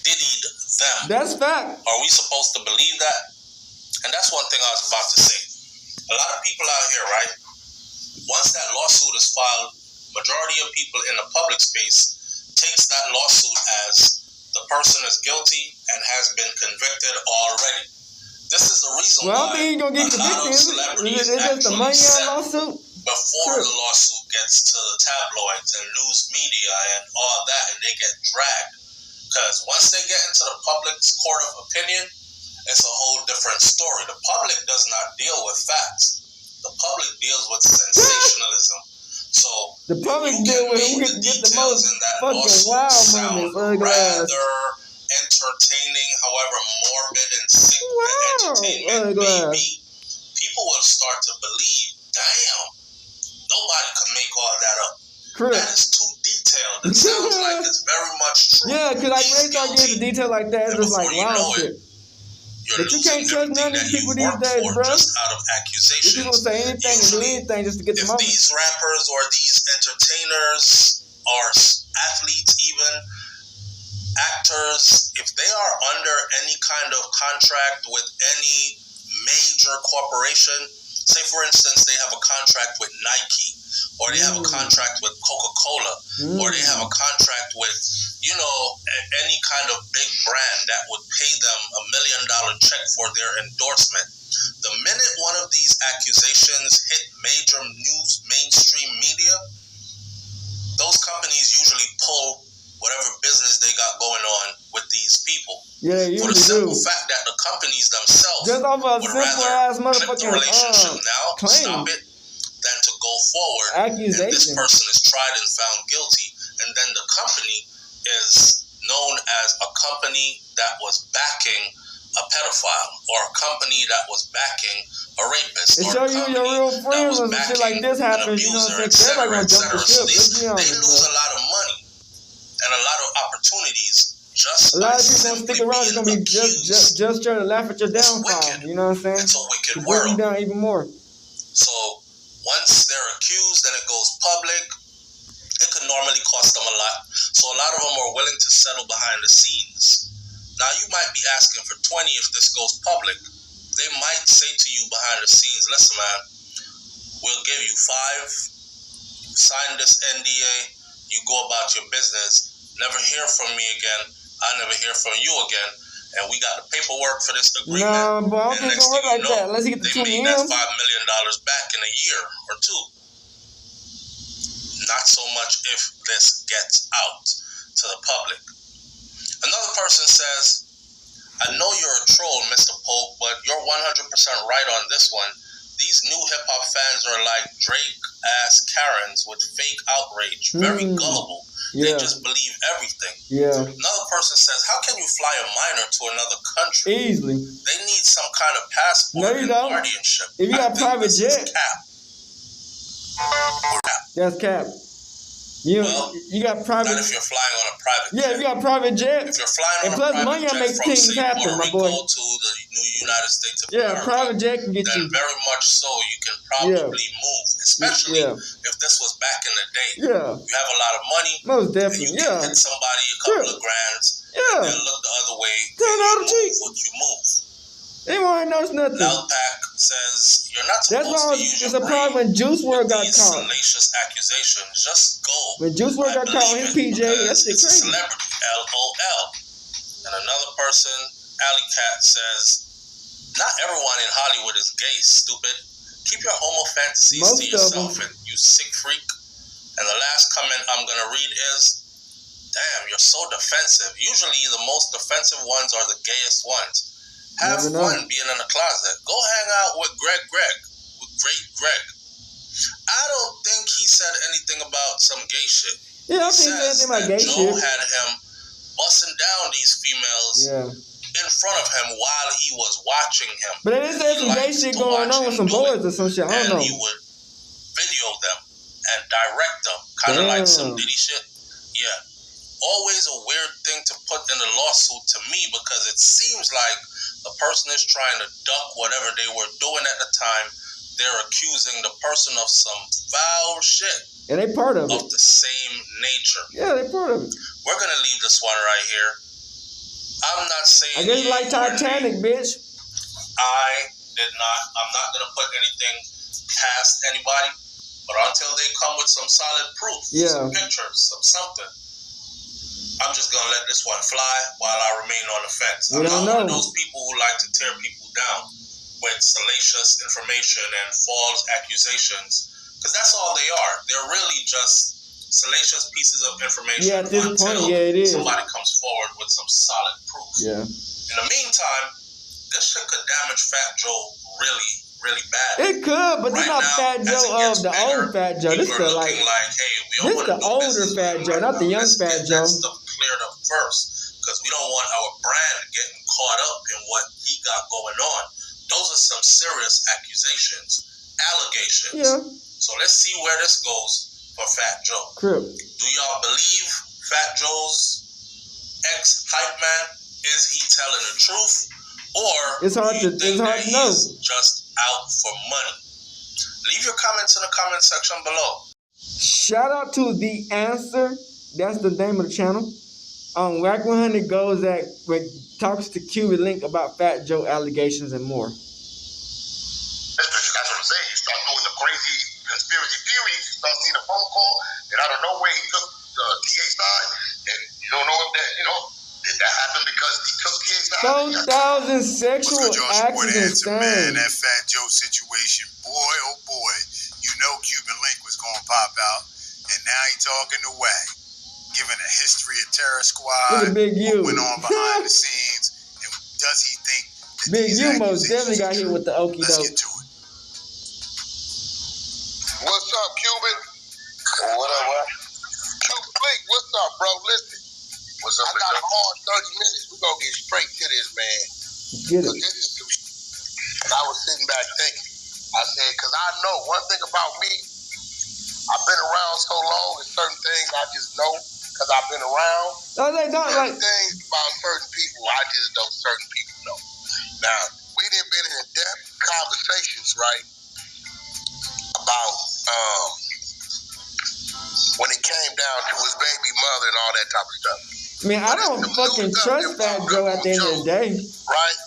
diddied them. That's fact. Are we supposed to believe that? And that's one thing I was about to say. A lot of people out here, right? Once that lawsuit is filed, majority of people in the public space takes that lawsuit as the person is guilty and has been convicted already. This is the reason why I think he's gonna get convicted. Celebrities actually set before the lawsuit gets to the tabloids and news media and all that, and they get dragged. Because once they get into the public's court of opinion, it's a whole different story. The public does not deal with facts. The public deals with sensationalism. So the public deal with who can get the most fucking wild moments. Rather entertaining, however morbid and sick the entertainment may be, people will start to believe, damn, nobody could make all that up. Correct. That is too detailed. It sounds like it's very much true. Yeah, because like when they start getting the detail like that, it's just like wild shit. But you can't trust none of these people these days, bro. Just out of accusations. People say anything and do anything just to get the money. If these rappers or these entertainers or athletes, even actors, if they are under any kind of contract with any major corporation, say for instance they have a contract with Nike, or they have a contract with Coca-Cola, or they have a contract with, any kind of big brand that would pay them $1 million check for their endorsement. The minute one of these accusations hit major news, mainstream media, those companies usually pull whatever business they got going on with these people. Yeah, for the simple fact that the companies themselves just off a would simple rather ass motherfucking the relationship now, stop it, than to go forward. And this person is tried and found guilty, and then the company is known as a company that was backing a pedophile, or a company that was backing a rapist, it or a show you company your real that friends was when shit backing like this happens, an abuser, etc. etc. So they lose a lot of money and a lot of opportunities. Just a lot of people gonna stick around. It's gonna be just trying to laugh at your downfall. You know what I'm saying? It's a wicked to world. You down even more. So once they're accused and it goes public, it could normally cost them a lot. So a lot of them are willing to settle behind the scenes. Now you might be asking for 20 if this goes public. They might say to you behind the scenes, listen man, we'll give you 5, sign this NDA, you go about your business, never hear from me again, I never hear from you again, and we got the paperwork for this agreement. Nah, but I don't think it's gonna work like that. Unless you get the 2 million. They made that $5 million back in a year or 2. Not so much if this gets out to the public. Another person says, I know you're a troll, Mr. Polk, but you're 100% right on this one. These new hip-hop fans are like Drake-ass Karens with fake outrage. Very gullible. Yeah. They just believe everything. Yeah. Another person says, how can you fly a minor to another country? Easily. They need some kind of passport and guardianship. If you got private jet. That's cap. You got private. Not if you're flying on a private jet. Yeah, if you got private jet. If you're flying on and plus money makes things happen, my boy. To the new United States of America, private jet can get then you. very much so you can probably move, especially if this was back in the day. Yeah. You have a lot of money. Most definitely. And you can hit somebody a couple of grands. And then look the other way. Turn out the cheek. What you move. They won't notice nothing. Loudpack says you're not supposed to use your brain. When Juice WRLD got caught. Salacious accusations. Just go. When Juice WRLD got caught in PJ, that's it's crazy. A celebrity. LOL. And another person, Alley Cat, says, not everyone in Hollywood is gay, stupid. Keep your homo fantasies to yourself, and you sick freak. And the last comment I'm going to read is, damn, you're so defensive. Usually the most defensive ones are the gayest ones. Have fun being in the closet. Go hang out with Great Greg. I don't think he said anything about some gay shit. Yeah, I don't think he said anything about gay Joe shit. had him busting down these females in front of him while he was watching him. But there is some gay shit going on with some boys or some shit. I don't know. And he would video them and direct them. Kind of like some Diddy shit. Yeah. Always a weird thing to put in a lawsuit to me, because it seems like the person is trying to duck whatever they were doing at the time. They're accusing the person of some foul shit. And they part of it. Of the same nature. Yeah, they part of it. We're going to leave this one right here. I'm not saying... I guess it's like Titanic, bitch. I'm not going to put anything past anybody, but until they come with some solid proof, some pictures, some something, I'm just going to let this one fly while I remain on the fence. I'm not one of those people who like to tear people down with salacious information and false accusations, because that's all they are. They're really just salacious pieces of information. Yeah, at this point, it is. Somebody comes forward with some solid proof. Yeah. In the meantime, this shit could damage Fat Joe really, really bad. It could, but this not Fat Joe of the old Fat Joe. This is like, this the older Fat Joe, not the young Fat Joe. Cleared up first, because we don't want our brand getting caught up in what he got going on. Those are some serious accusations, allegations. Yeah. So let's see where this goes for Fat Joe. Crip. Do y'all believe Fat Joe's ex-hype man? Is he telling the truth? Or it's hard to know. He's just out for money? Leave your comments in the comment section below. Shout out to The Answer. That's the name of the channel. Whack 100 goes at talks to Cuban Link about Fat Joe allegations and more. That's what I'm saying. You start doing the crazy conspiracy theories. You start seeing a phone call that out of nowhere he took TA side, and you don't know if that, did that happen because he took TA side? 4,000 sexual accidents. Man, that Fat Joe situation, boy, oh boy, Cuban Link was gonna pop out, and now he talking to Whack, giving a history of Terror Squad, what went on behind the scenes, and does he think that Big U most definitely got hit with the okie doke. Let's get to it. What's up, Cuban? What up, what? Cuban Link, what's up, bro? Listen, what's up? I got a hard 30 minutes. We're gonna get straight to this, man. Get it. This is some shit. And I was sitting back thinking, I said, because I know one thing about me, I've been around so long, and certain things I just know because I've been around. No, they don't certain things about certain people, I just don't certain people know. Now, we done been in depth conversations, right, about when it came down to his baby mother and all that type of stuff. Man, I don't fucking trust Fat Joe at the end of the day. Right?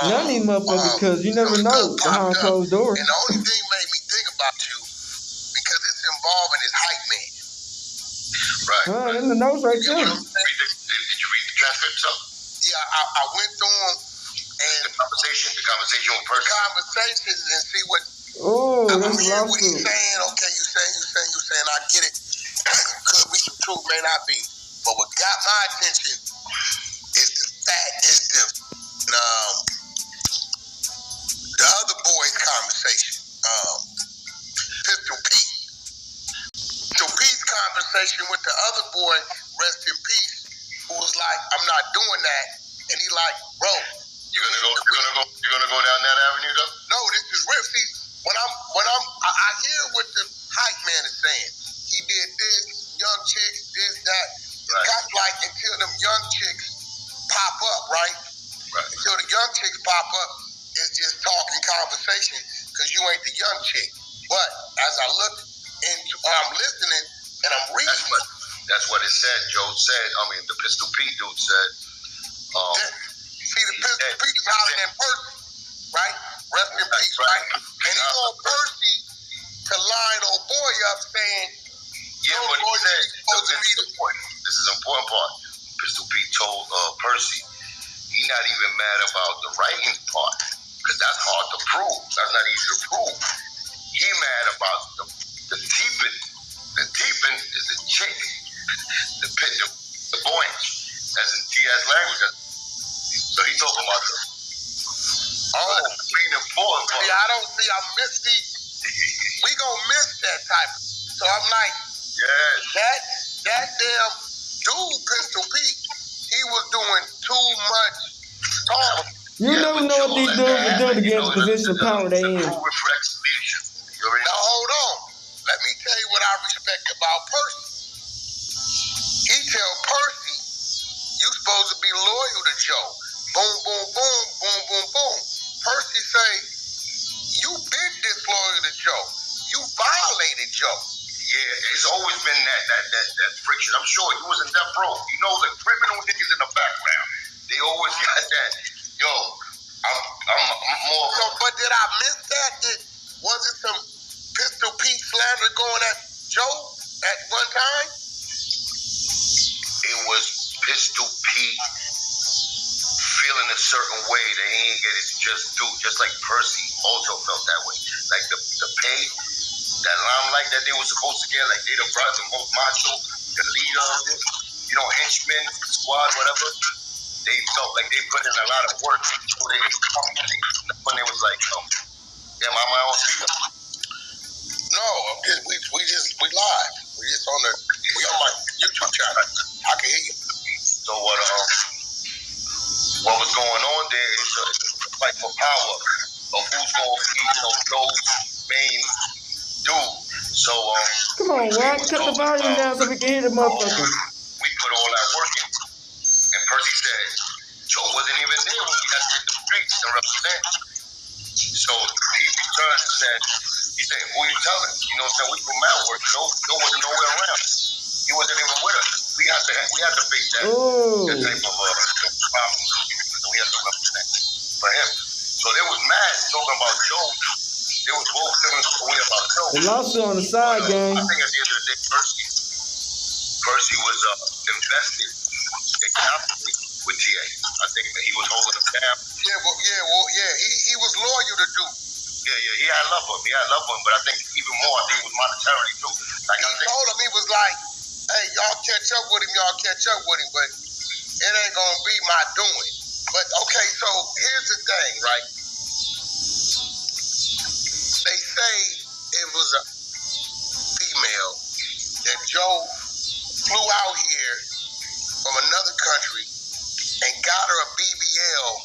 None of these motherfuckers, because you never know behind closed doors. And the only thing made me think about you, because it's involving his hype man. Right. In the notes right there. Did you read the transcript? So? Yeah, I went through them and the conversation with person. Conversations and see what. Oh, that's hearing what he's saying. Okay, you saying. I get it. Could be some truth, may not be. But what got my attention is the other boy's conversation. Pistol Pete. So Pete's conversation with the other boy, rest in peace, who was like, I'm not doing that. And he like, bro, you're gonna go down that avenue though? No, this is real. See, I hear what the hype man is saying. He did this, young chicks, this, that. It's kind of like until them young chicks pop up, right? Until the young chicks pop up, it's just talking conversation because you ain't the young chick. But as I look into, I'm listening and I'm reading. That's what it said. Joe said. The Pistol Pete dude said. See, the Pistol Pete is hollering at Percy, right? Rest in peace, right? And he told Percy to line old boy up saying, yeah, but he said, this is an important part. Pistol Pete told Percy, he's not even mad about the writing part, because that's hard to prove. That's not easy to prove. He mad about the deep me, I miss we gonna miss that type of. So I'm like, that damn dude, Pistol Pete, he was doing too much talking. You never know what these dudes will do to get the position of power they in. Now hold on. Let me tell you what I respect about Percy. He tell Percy, you supposed to be loyal to Joe. Boom, boom, boom, boom, boom, boom. Percy say, you been disloyal to Joe. You violated Joe. Yeah, it's always been that friction. I'm sure you was in death row. You know the criminal niggas in the background. They always got that. Yo, I'm more. So, but did I miss that? Was it some Pistol Pete slander going at Joe at one time? It was Pistol Pete feeling a certain way that he ain't get his just due, just like Percy also felt that way. Like the pay, that limelight that they were supposed to get, like they the most macho, the leader of this, henchman, squad, whatever. They felt like they put in a lot of work. So they when they was like, yeah, I'm my own speaker. No, we live. We just on my YouTube channel. I can hear you. So what was going on there is a fight for power of who's going to be, Joe's main dude. So come on, Watt, cut the volume down so we can hear the motherfucker. We put all that work in, and Percy said Joe wasn't even there when we had to hit the streets and represent. So he returned and said, who you telling? We from Mount work. Joe wasn't nowhere around. He wasn't even with us. We had to face that type of problems. So we had to represent for him. So they was mad talking about Joe. They was both feeling away about Joe. The lawsuit on the side, gang. I think at the end of the day, Percy was invested economically with TA. I think that he was holding him down. He was loyal to Duke. Yeah, he had love for him. But I think even more, I think it was monetarily too. Like he told him, he was like, hey, y'all catch up with him, but it ain't gonna be my doing. But okay, so here's the thing, right? They say it was a female that Joe flew out here from another country and got her a BBL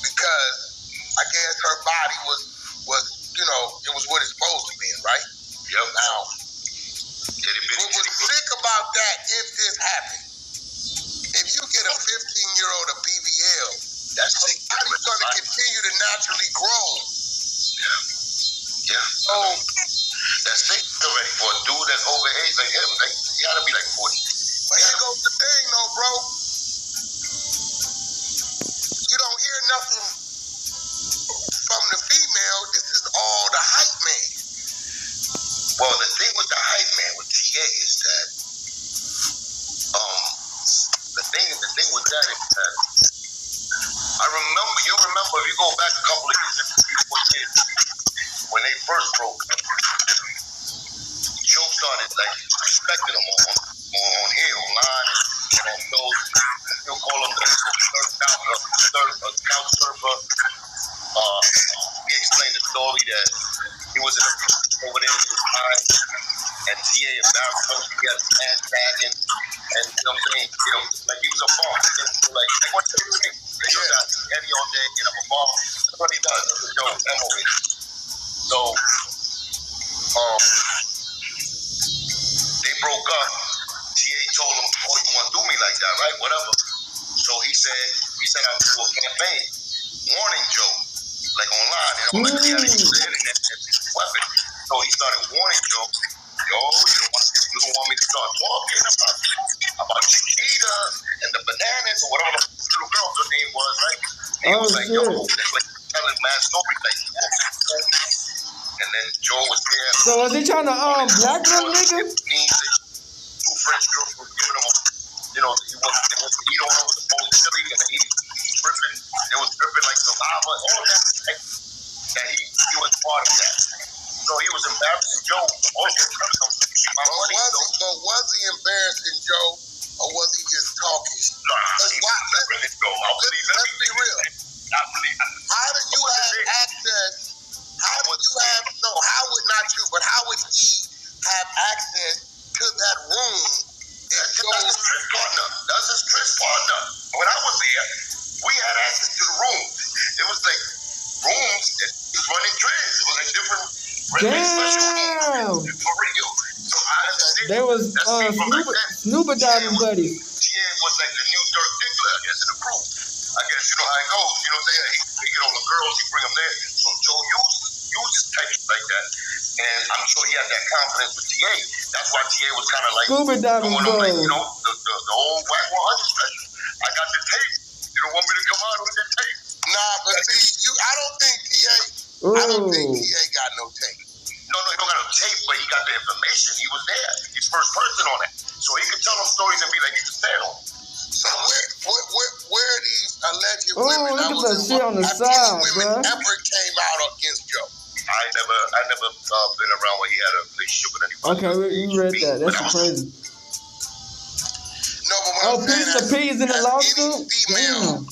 because I guess her body was it was what it's supposed to be, right? Yep. Now, what was sick about that, if this happened, if you get a 15-year-old a BBL, her body's going to continue to naturally grow. Yeah. So, that's sick already for a dude that's over age like him. Like, he got to be like 40. But here goes the thing, though, bro. You don't hear nothing from the female. This is all the hype man. Well, the thing with the hype man with TA is that the thing with that is that you remember if you go back a couple of years, 4 years, when they first broke up, Joe started respecting them on here, online, and on those. You'll call him the couch surfer. He explained the story that he was over there with his mind, and TA embarrassed him. He had his pants sagging, and you know what I'm saying? Like he was a bum. Like what you doing? He got heavy all day, I'm a bum. That's what he does. That's what Joe's MO is. So, they broke up. TA told him, "Oh, you want to do me like that, right? Whatever." So he said I'll do a campaign warning Joe, like online, like he had to use the internet as his weapon. So he started warning Joe, you don't want me to start talking about Chiquita and the bananas or whatever the little girl her name was, right? And he was like, yo, that's like telling mad stories like you walked in the room, and then Joe was there. So was he trying to black them niggas? Two French girls were giving him he don't know the whole silly, and he dripping, it was dripping like saliva, all that, that he was part of that. So he was embarrassing Joe. But was he embarrassing Joe, or was he just talking? Let's be real. How did you have access? How did you have access to that room. That's his Chris partner. That's his Chris partner. When I was there, we had access to the rooms. It was like rooms that was running trends. It was like different special rooms for real. So I understand. There was scuba diving buddies. TA was like the new Dirk Diggler, I guess, in the crew. I guess you know how it goes. You know what I'm saying? He get all the girls, he bring them there. So Joe used his type like that. And I'm sure he had that confidence with TA. That's why TA was kind of like scuba diving going on, like, you know, the old Whack 100 special. I got the tape. You don't want me to come out with the tape? Nah, but see, I don't think TA got no tape. No, he don't got no tape, but he got the information. He was there. He's first person on it. So he could tell them stories and be like, he could stand on it. So where are these alleged women? Look at that shit on the side, bro. Ever came out against Joe? I never been around where he had a relationship with anybody. Okay, you read that. That's crazy. No, but what I'm saying Piece of P's in the lawsuit? Female.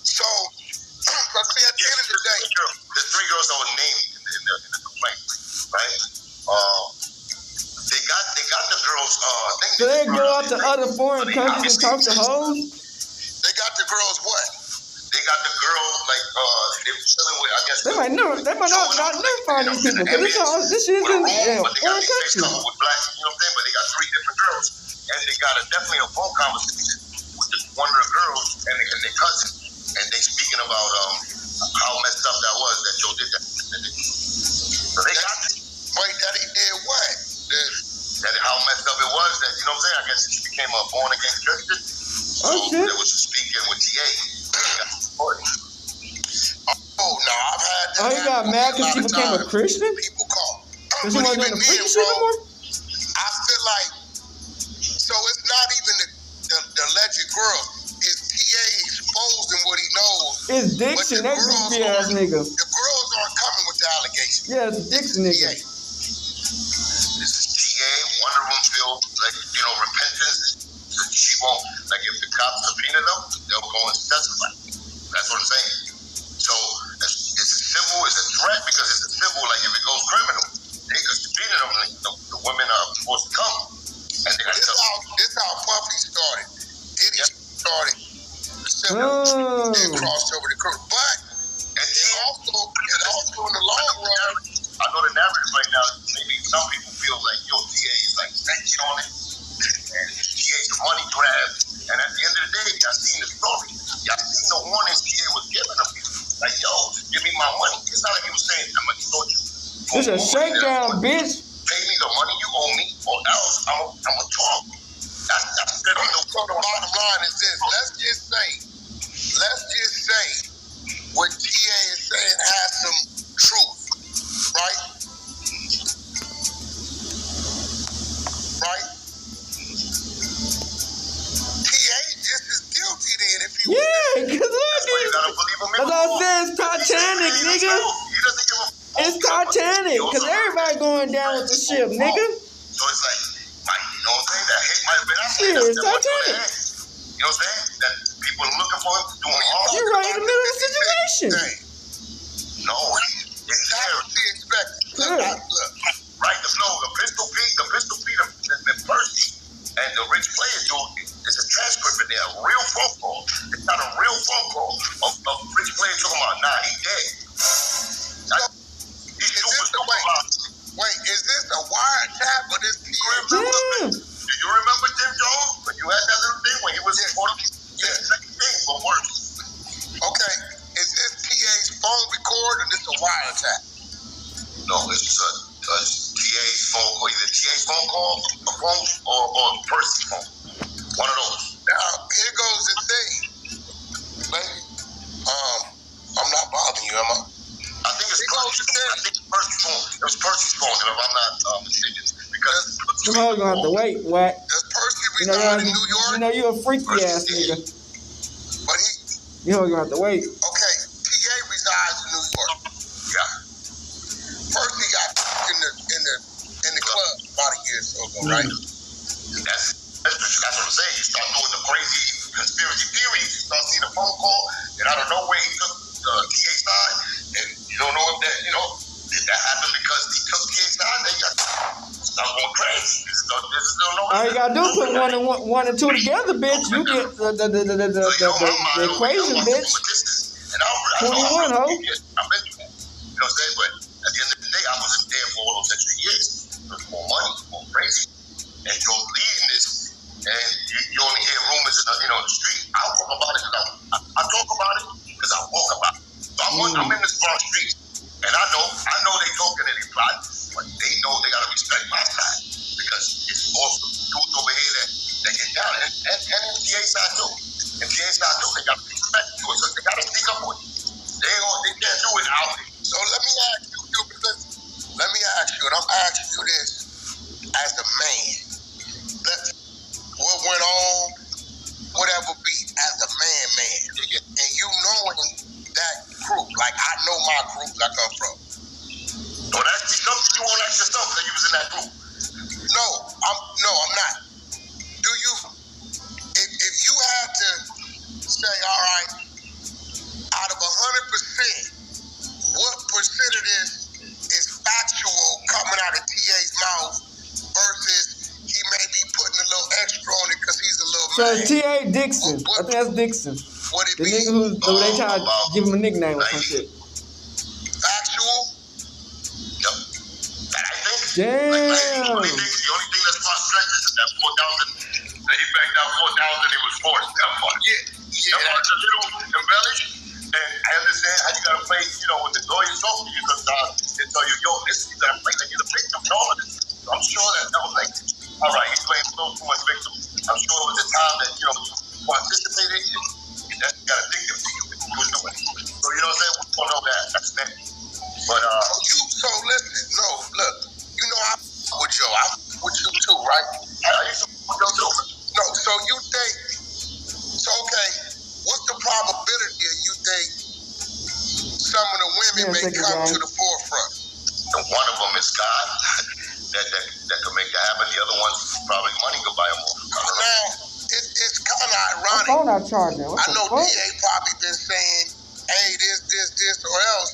So, see, at the end of the day, the 3 girls that were named in the complaint, right? They got the girls. So they go out to other foreign countries and talk to hoes? They got the girls what? They got the girl like they were chilling with. I guess they might never find these people. But this shit is in foreign countries. With black, you know what I'm saying? But they got 3 different girls, and they got definitely a phone conversation with one of the girls and their cousin, and they speaking about how messed up that was that Joe did that. So they got it. Wait, that he did what? That how messed up it was that, you know what I'm saying? I guess she became a born again Christian. So that was speaking with TA. I've had that. Oh, you got mad because she became a Christian? People call. Because she wasn't doing the freaky shit anymore? I feel like, so it's not even the alleged girl. It's TA exposing what he knows. It's Dixon, that goofy ass nigga. The girls aren't coming with the allegations. Yeah, it's Dixon nigga. This is TA. One of them feel like, you know, repentance. She won't, like if the cops subpoena them, they'll go and testify. That's what I'm saying. So it's a civil, it's a threat because it's a civil. Like if it goes criminal, they could subpoena them. Like the women are supposed to come. And they this how Puffy started. Diddy started the civil and crossed over the curve. But it also in the long run, I know the narrative right now. Maybe some people feel like TA is like sanctioned on it, and TA's a money grab. And at the end of the day, y'all seen the story. Y'all seen the warnings TA was giving them. Like, yo, give me my money. It's not like he was saying, I'm going to extort you. It's a shakedown, bitch. Pay me the money you owe me, or else I'm going to talk. That's the bottom line is this. Let's just say what TA is saying has some truth, right? Right? TA just as guilty then if he was there. Because look, that's all I said, it's Titanic, nigga. It's Titanic, because everybody going down with the ship, nigga. So it's like, you know what I'm saying? That hit might have been out there. It's Titanic. You know what I'm saying? That people are looking for him doing all. You're right in the middle of the situation. No, it's not what they expect. Look, right, the pistol Pete, the Percy, and the rich players do. It's a transcript in there, a real phone call. It's not a real phone call of rich players talking about, nah, he dead. Wait, is this a wiretap or this PM? Yeah. Do you remember Jim Jones when you had that little thing when he was second thing, but worse? Okay, is this TA's phone record or this a wiretap? No, it's TA's phone call, either TA's phone call, a phone, or Percy's phone. One of those. Now, here goes the thing. Baby, I'm not bothering you, am I? I think it's Percy's phone. It was Percy's phone, if I'm not mistaken. Because some hoes gonna have to wait, Whack. Does Percy reside in New York? You know you a freaky ass nigga. But you hoes gonna have to wait. Okay, TA resides in New York. Yeah. Percy got in the club about a year or so ago, right? That's what I'm saying. You start doing the crazy conspiracy theories. You start seeing a phone call, and out of nowhere he took the TA side, and you don't know if that, did that happen because he took TA side? Then you got start going crazy. This is no. All you gotta do is put one and two together, bitch. You get the equation, bitch. And I 21, ho. I've been through that. You know what I'm saying? But at the end of the day, I wasn't there for all those extra years. There was more money, more crazy. And you're leading this, and you only hear rumors in the street. I talk about it because I talk about it because I walk about it. So I'm in this front street, and I know they talking and they plot, but they know they gotta respect my side because it's also dudes over here that get down, and MTA side too. MTA side too, they gotta respect to it, so they gotta speak up with it. They can't do it out there. So let me ask you, and I'm asking you this as a man. What went on, whatever be, as a man, and you knowing that crew, like I know my crews I come from. Don't ask me something you won't ask yourself that you was in that group. No, I'm not. Do you, if you had to say, all right, out of 100%, what percent of this is factual coming out of TA's mouth versus he may be putting a little extra on it because he's a little so man. T.A. Dixon. I think that's Dixon. The nigga who they try to give him a nickname or some shit. Factual? Yep. That I think. Damn. The only thing that's frustrating is that 4,000, that he backed out 4,000, it was forced. That part. Yeah. That part's a little embellished. And I understand how you gotta play, when the lawyers talk to you sometimes, they tell you, yo, listen, you gotta play like you're the victim and all of this. So I'm sure that was like, all right, he's playing a little too much victim. I'm sure it was a time that, you participated in that got addictive to you. You was doing it. So, you know what I'm saying? We don't know that. That's that. But, so listen, look, I with Joe. I with you too, right? I used to with Joe too. No, so you think, okay, what's the probability of you think some of the women may come to the forefront? And one of them is God. that could make that happen. The other one's probably money could buy them off. Now, it's kind of ironic. My phone not charging. What I know the fuck? DA probably been saying, hey, this, or else.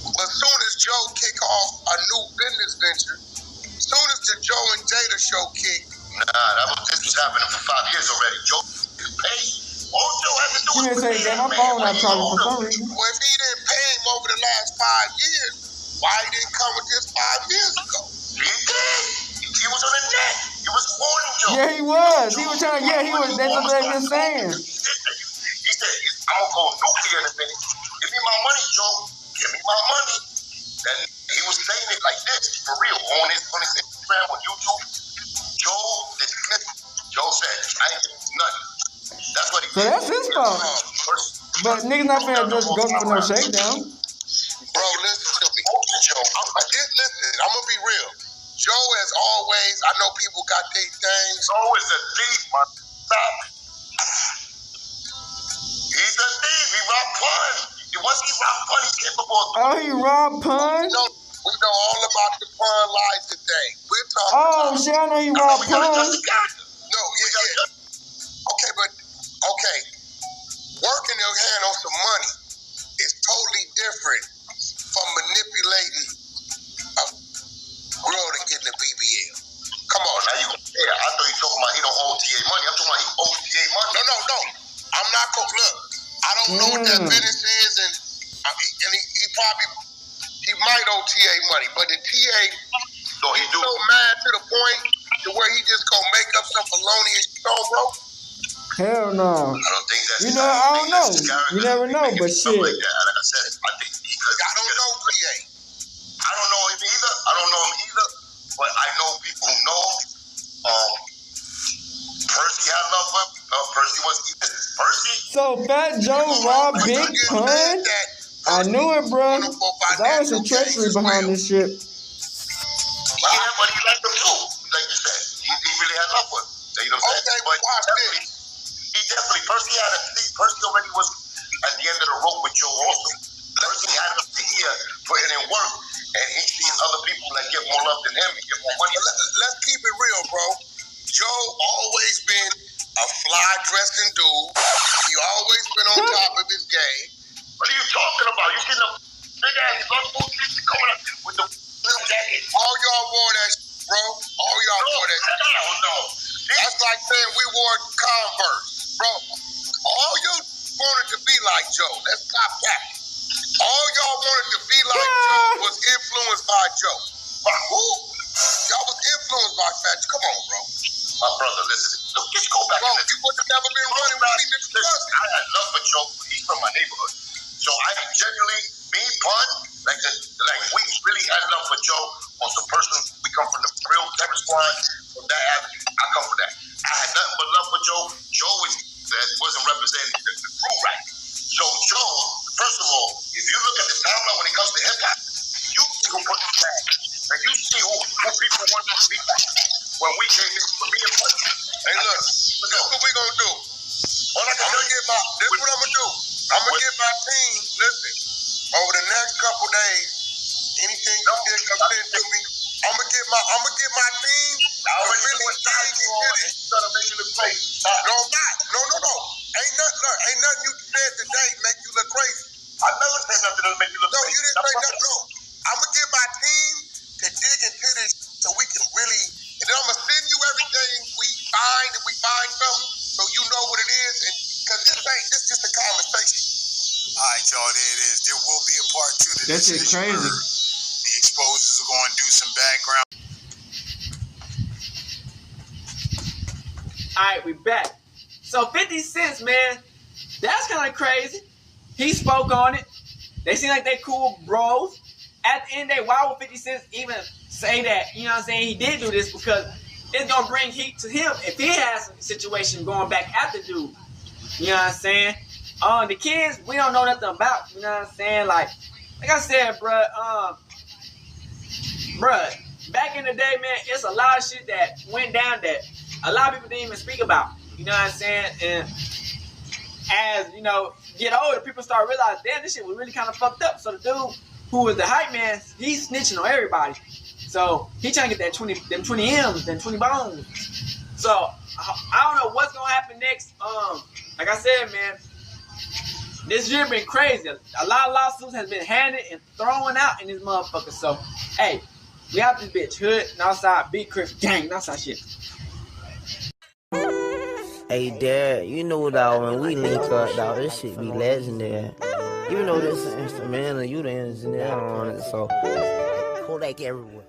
But as soon as Joe kick off a new business venture, as soon as the Joe and Jada show kick. This was happening for 5 years already. Joe paid. All Joe had to do was pay him. My phone not charging for some reason. Well, if he didn't pay him over the last 5 years, why he didn't come with this 5 years ago? He did. He was on the net. He was warning Joe. Yeah, he was. He was trying. Yeah, he was. That's what they've been saying. He said, I'm gonna go nuclear in a minute. Give me my money, Joe. Give me my money. Then he was saying it like this, for real, on his Instagram, on YouTube. Joe said, I ain't getting nothing. That's what he did. So that's his fault. But niggas not finna just go for no shakedown. Bro, listen to me. Joe, listen, I'm gonna be real. Joe, as always, I know people got their things. Joe is a thief, man. Stop. He's a thief. He robbed Pun. Once he robbed Pun, he capable of. Oh, he robbed Pun? We know all about the Pun lies today. We're talking about. Oh, shit, I know he robbed Pun. No, yeah. Okay. Working your hand on some money is totally different from manipulating a girl to get in the BBL. Come on, now you gonna say that. I thought you talking about he don't owe TA money. I'm talking about he owes TA money. No. I'm not gonna look. I don't know what that business is, and he might owe TA money, but the TA he's so mad to the point to where he just gonna make up some felonious show, bro. Hell no. I don't think that's. I don't know. You never know, but shit. Like that. Like I said, I think he could. I don't know TA. I don't know him either. But I know people who know him. Percy had love for him. Percy was Percy. So Fat Joe robbed Big Pun? I knew it, bro. There was some treachery behind this shit. Yeah, but he liked him too. Like you said, he really had love for him. You know what I'm saying? But watch this. He definitely, Percy already was at the end of the rope with Joe also. Percy had him to here putting in work, and he sees other people that get more love than him and get more money. Let's keep it real, bro. Joe always been a fly-dressing dude. He always been on top of his game. What are you talking about? You seen the big-ass blood boots coming up with the little jacket? All y'all wore that bro. All y'all wore that. Hell no. That's like saying we wore Converse, bro. All you wanted to be like Joe. Let's stop that. All y'all wanted to be like Joe was influenced by Joe. By who? Y'all was influenced by Fatt. Come on, bro. My brother, listen. Look, just go back. Bro, you would have never been running with him if you was. I had love for Joe. He's from my neighborhood. So I genuinely, me, Pun, like we really had love for Joe on some personal. We come from the real Kevin squad. From that avenue, I come from that. I had nothing but love for Joe. Joe wasn't representing the crew right. So Joe, first of all, if you look at the timeline when it comes to hip hop, you see who put the back, and you see who people want to be back. When we came in, for me and Pun, hey, look, that's what we gonna do. This is what I'm gonna do. I'm gonna get my team. Listen, over the next couple days, anything you did come into me, I'm gonna get my team. I already really dig into this. Gonna make you look great. No, I'm not. No. Ain't nothing you said today make you look crazy. I never said nothing to make you look crazy. No, you didn't say nothing. No, I'm gonna get my team to dig into this so we can really. And then I'm gonna send you everything we find if we find something, so you know what it is. And because this just a conversation. All right, y'all, there it is. There will be a part 2 to this. That shit crazy. The exposers are going to do some background. Alright, we back. So 50 Cent, man, that's kind of crazy. He spoke on it. They seem like they cool bros. At the end of the day, why would 50 Cent even say that? You know what I'm saying? He did do this because it's going to bring heat to him if he has a situation going back at the dude. You know what I'm saying? The kids, we don't know nothing about. You know what I'm saying? Like I said, bruh, back in the day, man, it's a lot of shit that went down that a lot of people didn't even speak about. You know what I'm saying? And as, you know, get older, people start realizing, damn, this shit was really kind of fucked up. So the dude who was the hype man, he's snitching on everybody. So he trying to get them 20 M's, them 20 bones. So I don't know what's gonna happen next. Like I said, man, this year been crazy. A lot of lawsuits has been handed and thrown out in this motherfucker. So, hey, we out this bitch. Hood, Northside, Big Chris, gang, Northside shit. Hey, Dad, you know, dog, when we link up, dog, this shit be legendary. You know this instrumental, you the engineer on it, so Kodak everywhere.